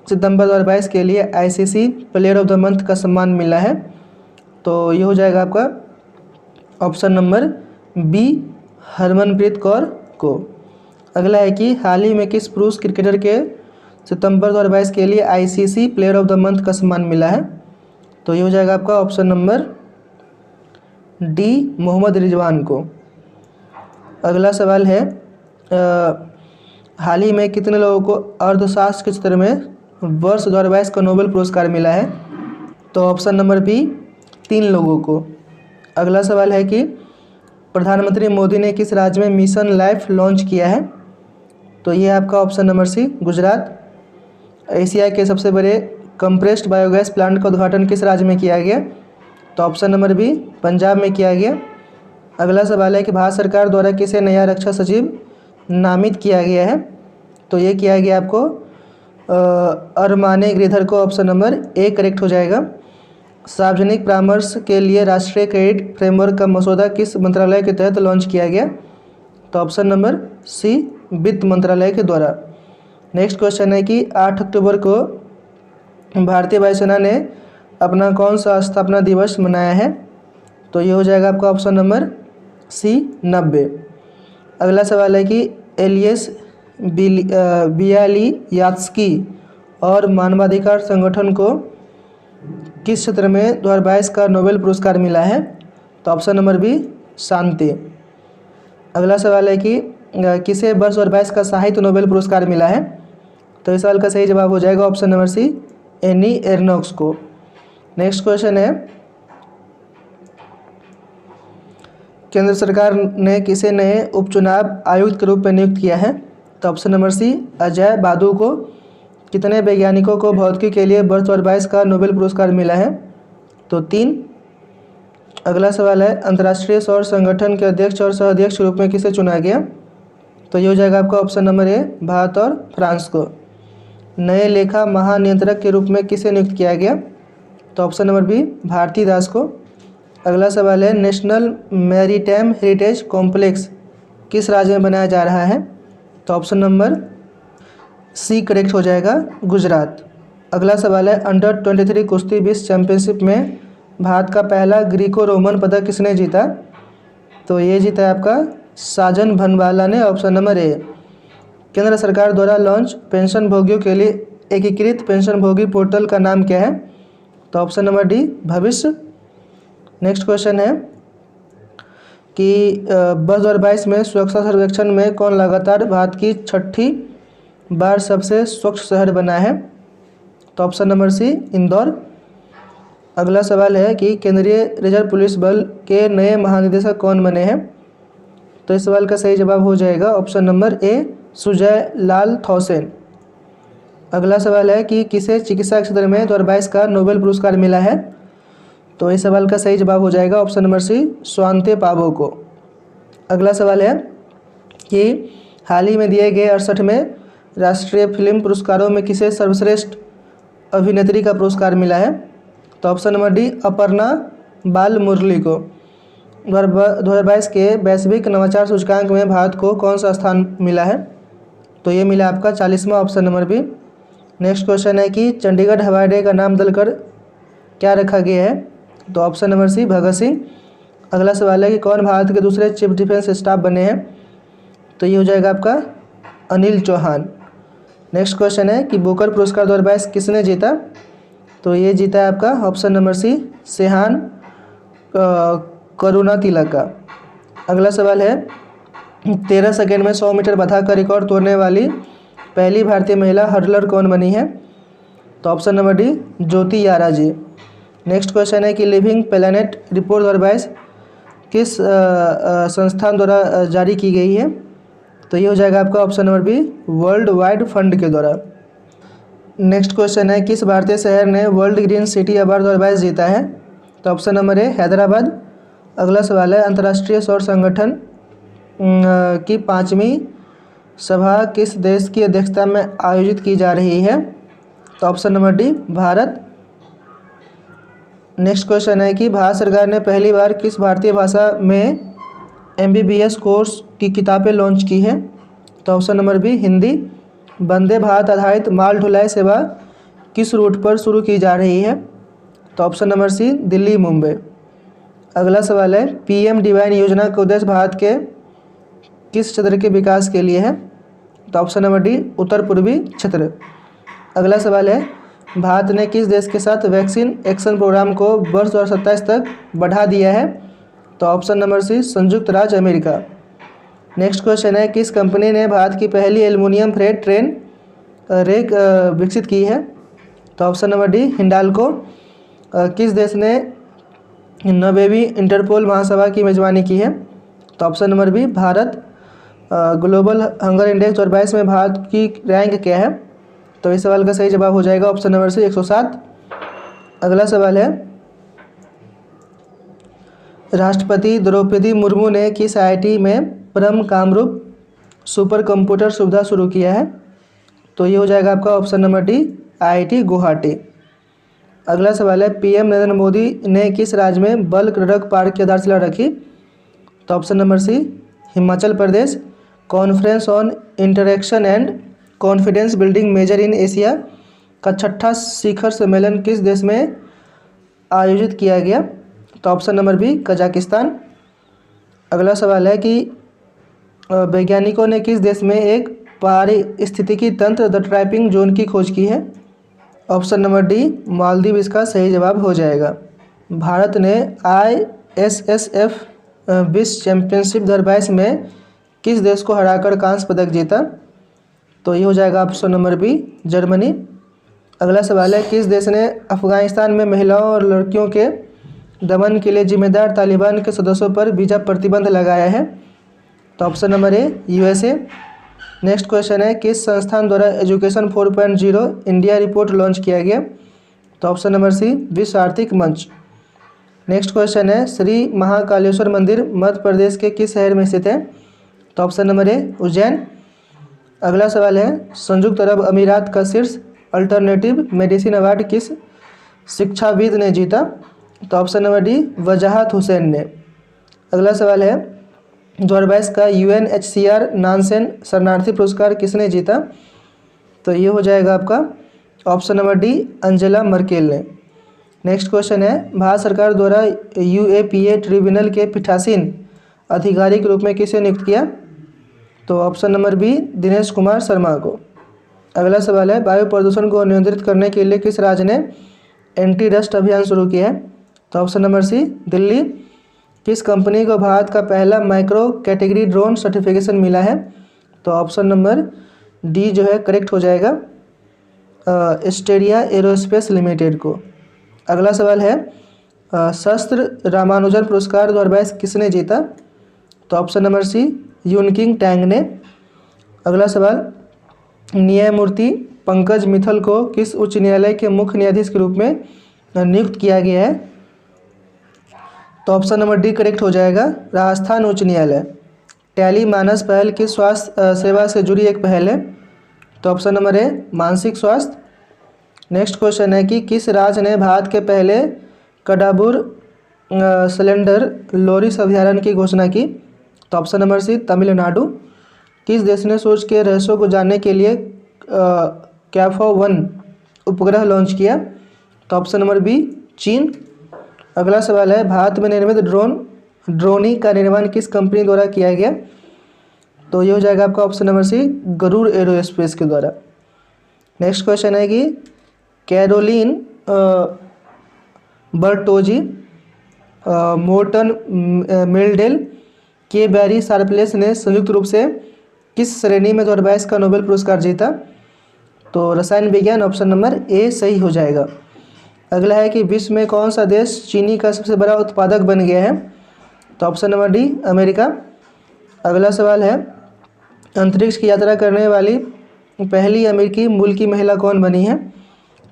सितंबर 2022 के लिए ICC player of the month का सम्मान मिला है? तो ये हो जाएगा आपका option number B Harmanpreet Kaur को। अगला है कि हाल ही में किस पुरुष क्रिकेटर के सितंबर 2022 के लिए ICC player of the month का सम्मान मिला है? तो ये हो जाएगा आपका option number D Mohammad Rizwan को। अगला सवाल है हाल ही में कितने लोगों को अर्थशास्त्र के क्षेत्र में वर्ष 2022 का नोबेल पुरस्कार मिला है? तो ऑप्शन नंबर बी 3 लोगों को। अगला सवाल है कि प्रधानमंत्री मोदी ने किस राज्य में मिशन लाइफ लॉन्च किया है? तो ये आपका option number C Gujarat. Asia के सबसे बड़े कंप्रेस्ड बायोगैस प्लांट का उद्घाटन किस राज्य में किया गया? तो ऑप्शन नंबर बी पंजाब में किया गया। अगला सवाल है कि भारत सरकार द्वारा किसे नया रक्षा सचिव नामित किया गया है? तो ये किया गया आपको अरमाने गिरिधर को। ऑप्शन नंबर ए करेक्ट हो जाएगा। सार्वजनिक परामर्श के लिए राष्ट्रीय क्रेडिट फ्रेमवर्क का मसौदा किस मंत्रालय के तहत लॉन्च किया गया? तो ऑप्शन नंबर सी वित्त मंत्रालय के द्वारा। नेक्स्ट क्वेश्चन है कि 8 अक्टूबर को भारतीय वायुसेना ने अपना कौन सा स्थापना दिवस मनाया है? तो ये हो जाएगा आपका ऑप्शन नंबर सी 90। अगला सवाल है कि एलियस बियालियात्स्की और मानवाधिकार संगठन को किस क्षेत्र में 2022 का नोबेल पुरस्कार मिला है? तो ऑप्शन नंबर बी शांति। अगला सवाल है कि किसे वर्ष 2022 का साहित्य नोबेल पुरस्कार मिला है? तो इस सवाल का सही जवाब हो जाएगा ऑप्शन नंबर सी एनी एर्नोक्स को। नेक्स्ट क्वेश्चन है केंद्र सरकार ने किसे नए उपचुनाव आयुक्त के रूप में नियुक्त किया है? तो ऑप्शन नंबर सी अजय बादू को। कितने वैज्ञानिकों को भौतिकी के लिए वर्ष 2022 का नोबेल पुरस्कार मिला है? तो 3। अगला सवाल है अंतर्राष्ट्रीय सौर संगठन के अध्यक्ष और सह अध्यक्ष के रूप में किसे चुना गया? तो ये हो जाएगा आपका ऑप्शन नंबर ए भारत और फ्रांस को। नए लेखा महानियंत्रक के रूप में किसे नियुक्त किया गया? तो ऑप्शन नंबर बी भारती दास को। अगला सवाल है नेशनल मैरीटाइम हेरिटेज कॉम्प्लेक्स किस राज्य में बनाया जा रहा है? तो ऑप्शन नंबर सी करेक्ट हो जाएगा गुजरात। अगला सवाल है अंडर 23 कुश्ती विश्व चैंपियनशिप में भारत का पहला ग्रीको रोमन पदक किसने जीता? तो ये जीता है आपका साजन भनवाला ने, ऑप्शन नंबर ए। केंद्र सरकार द्वारा लॉन्च पेंशन भोगियों के लिए एकीकृत पेंशन भोगी पोर्टल का नाम क्या है? तो ऑप्शन नंबर डी भविष्य। नेक्स्ट क्वेश्चन है कि वर्ष 2022 में सुरक्षा सर्वेक्षण में कौन लगातार भारत की 6ठी बार सबसे स्वच्छ शहर बना है? तो ऑप्शन नंबर सी इंदौर। अगला सवाल है कि केंद्रीय रिजर्व पुलिस बल के नए महानिदेशक कौन बने हैं? तो इस सवाल का सही जवाब हो जाएगा ऑप्शन नंबर ए सुजय लाल थौसेन। अगला सवाल है कि किसे चिकित्सा क्षेत्र में 2022 का नोबेल पुरस्कार मिला है? तो इस सवाल का सही जवाब हो जाएगा ऑप्शन नंबर सी स्वांते पावो को। अगला सवाल है कि हाल ही में दिए गए 68वें राष्ट्रीय फिल्म पुरस्कारों में किसे सर्वश्रेष्ठ अभिनेत्री का पुरस्कार मिला है? तो ऑप्शन नंबर डी अपर्णा बाल मुरली को। 2022 के वैश्विक नवाचार सूचकांक में भारत को कौन सा स्थान मिला है? तो ये मिला आपका 40वां, option number B. Next question है कि चंडीगढ़ हवाई अड्डे का नाम बदलकर क्या रखा गया है? तो ऑप्शन नंबर सी भगत सिंह। अगला सवाल है कि कौन भारत के दूसरे चीफ डिफेंस स्टाफ बने हैं? तो ये हो जाएगा आपका अनिल चौहान। नेक्स्ट क्वेश्चन है कि बुकर पुरस्कार 2022 किसने जीता? तो ये जीता है आपका ऑप्शन नंबर सी सेहान करुणा तिलका। अगला सवाल है 13 सेकेंड में 100 मीटर बाधा का रिकॉर्ड तोड़ने वाली पहली भारतीय महिला हर्डलर कौन बनी है? तो ऑप्शन नंबर डी ज्योति यारा जी। नेक्स्ट क्वेश्चन है कि लिविंग प्लैनेट रिपोर्ट 2022 किस संस्थान द्वारा जारी की गई है? तो ये हो जाएगा आपका option number B world wide fund के द्वारा। नेक्स्ट क्वेश्चन है किस भारतीय शहर ने वर्ल्ड ग्रीन सिटी अवार्ड 2022 जीता है? तो ऑप्शन नंबर ए हैदराबाद। अगला सवाल है अंतर्राष्ट्रीय सौर संगठन की 5वीं सभा किस देश की अध्यक्षता में आयोजित की जा रही है? तो option number D Bharat. Next question है कि भारत सरकार ने पहली बार किस भारतीय भाषा में MBBS कोर्स की किताबें लॉन्च की है? तो option number B Hindi. Vande Bharat आधारित माल ढुलाई सेवा किस रूट पर शुरू की जा रही है? तो option number C Delhi Mumbai. अगला सवाल है PM डिवाइन योजना का उद्देश्य भारत के किस क्षेत्र के विकास के लिए है? तो ऑप्शन नंबर डी उत्तर पूर्वी क्षेत्र। अगला सवाल है भारत ने किस देश के साथ वैक्सीन एक्शन प्रोग्राम को वर्ष 2027 तक बढ़ा दिया है? तो ऑप्शन नंबर सी संयुक्त राज्य अमेरिका। नेक्स्ट क्वेश्चन है किस कंपनी ने भारत की पहली एल्युमिनियम फ्रेट ट्रेन रेक विकसित की है? तो ऑप्शन नंबर डी हिंडाल्को। किस देश ने 90वीं इंटरपोल महासभा की मेजबानी की है? तो option number B Bharat. Global hunger index 2022 में भारत की रैंक क्या है? तो इस सवाल का सही जवाब हो जाएगा ऑप्शन नंबर सी 107। अगला सवाल है राष्ट्रपति द्रौपदी मुर्मू ने किस IIT में परम कामरूप सुपर कंप्यूटर सुविधा शुरू किया है? तो ये हो जाएगा आपका option number D IIT Guwahati. अगला सवाल है PM नरेंद्र मोदी ने किस राज्य में बल्क ड्रग पार्क की आधारशिला रखी? तो option number C Himachal Pradesh. Conference on interaction and confidence building measure in Asia का छठा शिखर सम्मेलन किस देश में आयोजित किया गया? तो ऑप्शन नंबर बी कजाकिस्तान। अगला सवाल है कि वैज्ञानिकों ने किस देश में एक पारिस्थितिकी तंत्र द ट्रैपिंग जोन की खोज की है? ऑप्शन नंबर डी मालदीव इसका सही जवाब हो जाएगा। भारत ने ISSF विश्व चैंपियनशिप 2022 में किस देश को हराकर कांस्य पदक जीता? तो ये हो जाएगा ऑप्शन नंबर बी जर्मनी। अगला सवाल है किस देश ने अफगानिस्तान में महिलाओं और लड़कियों के दमन के लिए जिम्मेदार तालिबान के सदस्यों पर वीजा प्रतिबंध लगाया है? तो ऑप्शन नंबर ए USA। नेक्स्ट क्वेश्चन है किस संस्थान द्वारा एजुकेशन 4.0 इंडिया रिपोर्ट लॉन्च किया गया? तो ऑप्शन नंबर सी विश्व आर्थिक मंच। नेक्स्ट क्वेश्चन है श्री महाकालेश्वर मंदिर मध्य प्रदेश के किस शहर में स्थित है? तो ऑप्शन नंबर ए उज्जैन। अगला सवाल है संयुक्त अरब अमीरात का शीर्ष अल्टरनेटिव मेडिसिन अवार्ड किस शिक्षाविद ने जीता? तो ऑप्शन नंबर डी वजाहत हुसैन ने। अगला सवाल है 2022 का UNHCR नानसेन शरणार्थी पुरस्कार किसने जीता? तो ये हो जाएगा आपका option number D Angela Merkel ने। नेक्स्ट क्वेश्चन है भारत सरकार द्वारा UAPA ट्रिब्यूनल के पीठासीन अधिकारी के रूप में किसे नियुक्त किया? तो option number B Dinesh Kumar Sharma को। अगला सवाल है वायु प्रदूषण को नियंत्रित करने के लिए किस राज्य ने एंटी डस्ट अभियान शुरू किया है? तो ऑप्शन नंबर सी दिल्ली। किस कंपनी को भारत का पहला माइक्रो कैटेगरी ड्रोन सर्टिफिकेशन मिला है? तो ऑप्शन नंबर डी जो है करेक्ट हो जाएगा एस्टेरिया एरोस्पेस लिमिटेड को। अगला सवाल है शस्त्र रामानुजन पुरस्कार 2022 किसने जीता? तो ऑप्शन नंबर सी यूनकिंग टैंग ने। अगला सवाल न्यायमूर्ति पंकज मित्तल को किस उच्च न्यायालय के मुख्य न्यायाधीश के रूप में नियुक्त किया गया है? तो ऑप्शन नंबर डी करेक्ट हो जाएगा राजस्थान उच्च न्यायालय। टैली मानस पहल की स्वास्थ्य सेवा से जुड़ी एक पहल है? तो ऑप्शन नंबर ए मानसिक स्वास्थ्य। नेक्स्ट क्वेश्चन है कि किस राज्य ने भारत के पहले कडाबुर सिलेंडर लोरिस अभ्यारण्य की घोषणा की? तो ऑप्शन नंबर सी तमिलनाडु। किस देश ने सूर्य के रहस्यों को जानने के लिए कैफो-1 उपग्रह लॉन्च किया? तो ऑप्शन नंबर बी चीन। अगला सवाल है भारत में निर्मित ड्रोनी का निर्माण किस कंपनी द्वारा किया गया? तो ये हो जाएगा आपका option number C Garud aerospace के द्वारा। नेक्स्ट क्वेश्चन है कि कैरोलिन बर्टोजी मोर्टन मिलडेल के बैरी शार्पलेस ने संयुक्त रूप से किस श्रेणी में 2022 का नोबेल पुरस्कार जीता? तो रसायन विज्ञान ऑप्शन नंबर ए सही हो जाएगा। अगला है कि विश्व में कौन सा देश चीनी का सबसे बड़ा उत्पादक बन गया है? तो ऑप्शन नंबर डी अमेरिका। अगला सवाल है अंतरिक्ष की यात्रा करने वाली पहली अमेरिकी मूल की महिला कौन बनी है?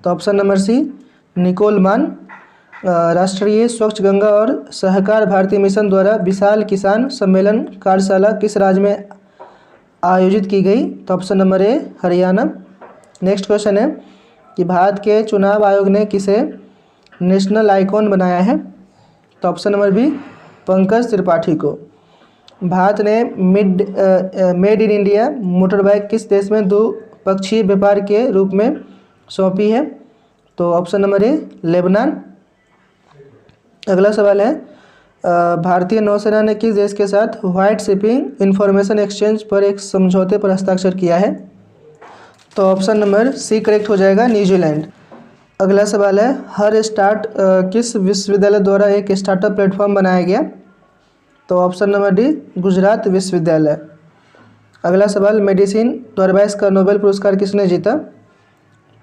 तो ऑप्शन नंबर सी निकोल मान। राष्ट्रीय स्वच्छ गंगा और सहकार भारतीय मिशन द्वारा विशाल किसान सम्मेलन कार्यशाला किस राज्य में आयोजित की गई? तो ऑप्शन नंबर ए हरियाणा। नेक्स्ट क्वेश्चन है कि भारत के चुनाव आयोग ने किसे नेशनल आइकॉन बनाया है? तो option number B Pankaj Tripathi को। भारत ने मेड इन इंडिया मोटरबाइक किस देश में द्विपक्षीय व्यापार के रूप में सौंपी है? तो ऑप्शन नंबर ए लेबनान। अगला सवाल है भारतीय नौसेना ने किस देश के साथ व्हाइट शिपिंग इंफॉर्मेशन एक्सचेंज पर एक समझौते पर हस्ताक्षर किया है? तो ऑप्शन नंबर सी करेक्ट हो जाएगा न्यूजीलैंड। अगला सवाल है हर स्टार्ट किस विश्वविद्यालय द्वारा एक स्टार्टअप प्लेटफॉर्म बनाया गया? तो ऑप्शन नंबर डी गुजरात विश्वविद्यालय। अगला सवाल मेडिसिन 2022 का नोबेल पुरस्कार किसने जीता?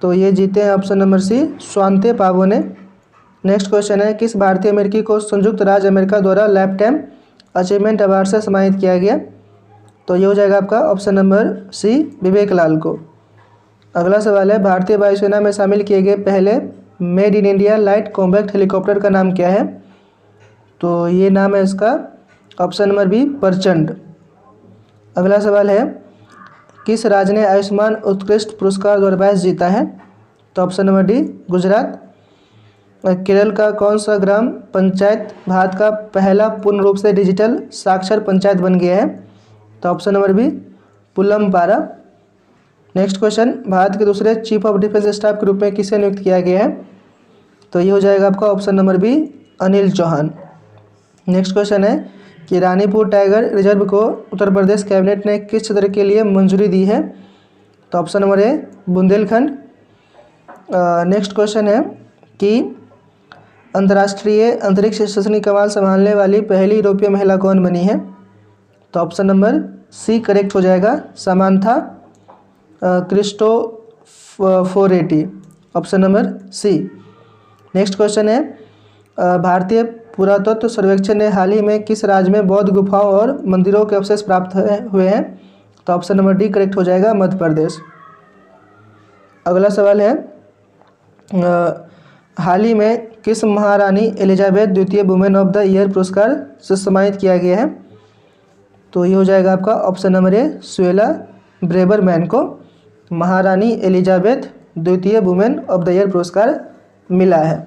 तो ये जीते हैं ऑप्शन नंबर सी स्वांते पावो ने। नेक्स्ट क्वेश्चन है किस भारतीय अमेरिकी को संयुक्त राज्य अमेरिका द्वारा लाइफटाइम अचीवमेंट अवार्ड से सम्मानित किया गया? तो ये हो जाएगा आपका ऑप्शन नंबर सी विवेक लाल को। अगला सवाल है भारतीय वायुसेना में शामिल किए गए पहले made in India light combat helicopter का नाम क्या है? तो ये नाम है इसका ऑप्शन नंबर बी प्रचंड। अगला सवाल है किस राज्य ने आयुष्मान उत्कृष्ट पुरस्कार 2022 जीता है? तो option number D Gujarat. Kerala का कौन सा ग्राम पंचायत भारत का पहला पूर्ण रूप से डिजिटल साक्षर पंचायत बन गया है? तो option number B Pullampara. Next question, Bharat के दूसरे चीफ ऑफ डिफेंस स्टाफ के रूप में किसे नियुक्त किया गया है? तो ये हो जाएगा आपका option number B Anil Chauhan. Next question है कि रानीपुर टाइगर रिजर्व को उत्तर प्रदेश कैबिनेट ने किस क्षेत्र के लिए मंजूरी दी है? तो ऑप्शन नंबर ए बुंदेलखंड। नेक्स्ट क्वेश्चन है कि अंतर्राष्ट्रीय अंतरिक्ष स्टेशन की कमान संभालने वाली पहली यूरोपीय महिला कौन बनी है? तो ऑप्शन नंबर सी करेक्ट हो जाएगा, Samantha Cristoforetti, option number C. Next question है भारतीय पुरातत्व सर्वेक्षण ने हाल ही में किस राज्य में बौद्ध गुफाओं और मंदिरों के अवशेष प्राप्त हुए हैं? तो ऑप्शन नंबर डी करेक्ट हो जाएगा, मध्य प्रदेश। अगला सवाल है हाल ही में किस महारानी एलिजाबेथ द्वितीय वुमेन ऑफ द ईयर पुरस्कार से सम्मानित किया गया है? तो ये हो जाएगा आपका ऑप्शन नंबर ए स्वेला ब्रेबरमैन को महारानी एलिजाबेथ द्वितीय वुमेन ऑफ द ईयर पुरस्कार मिला है।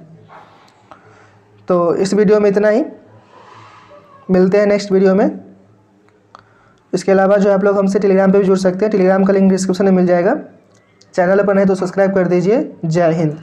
तो इस वीडियो में इतना ही, मिलते हैं नेक्स्ट वीडियो में। इसके अलावा जो आप लोग हमसे टेलीग्राम पे भी जुड़ सकते हैं, टेलीग्राम का लिंक डिस्क्रिप्शन में मिल जाएगा। चैनल पर नहीं तो सब्सक्राइब कर दीजिए। जय हिंद।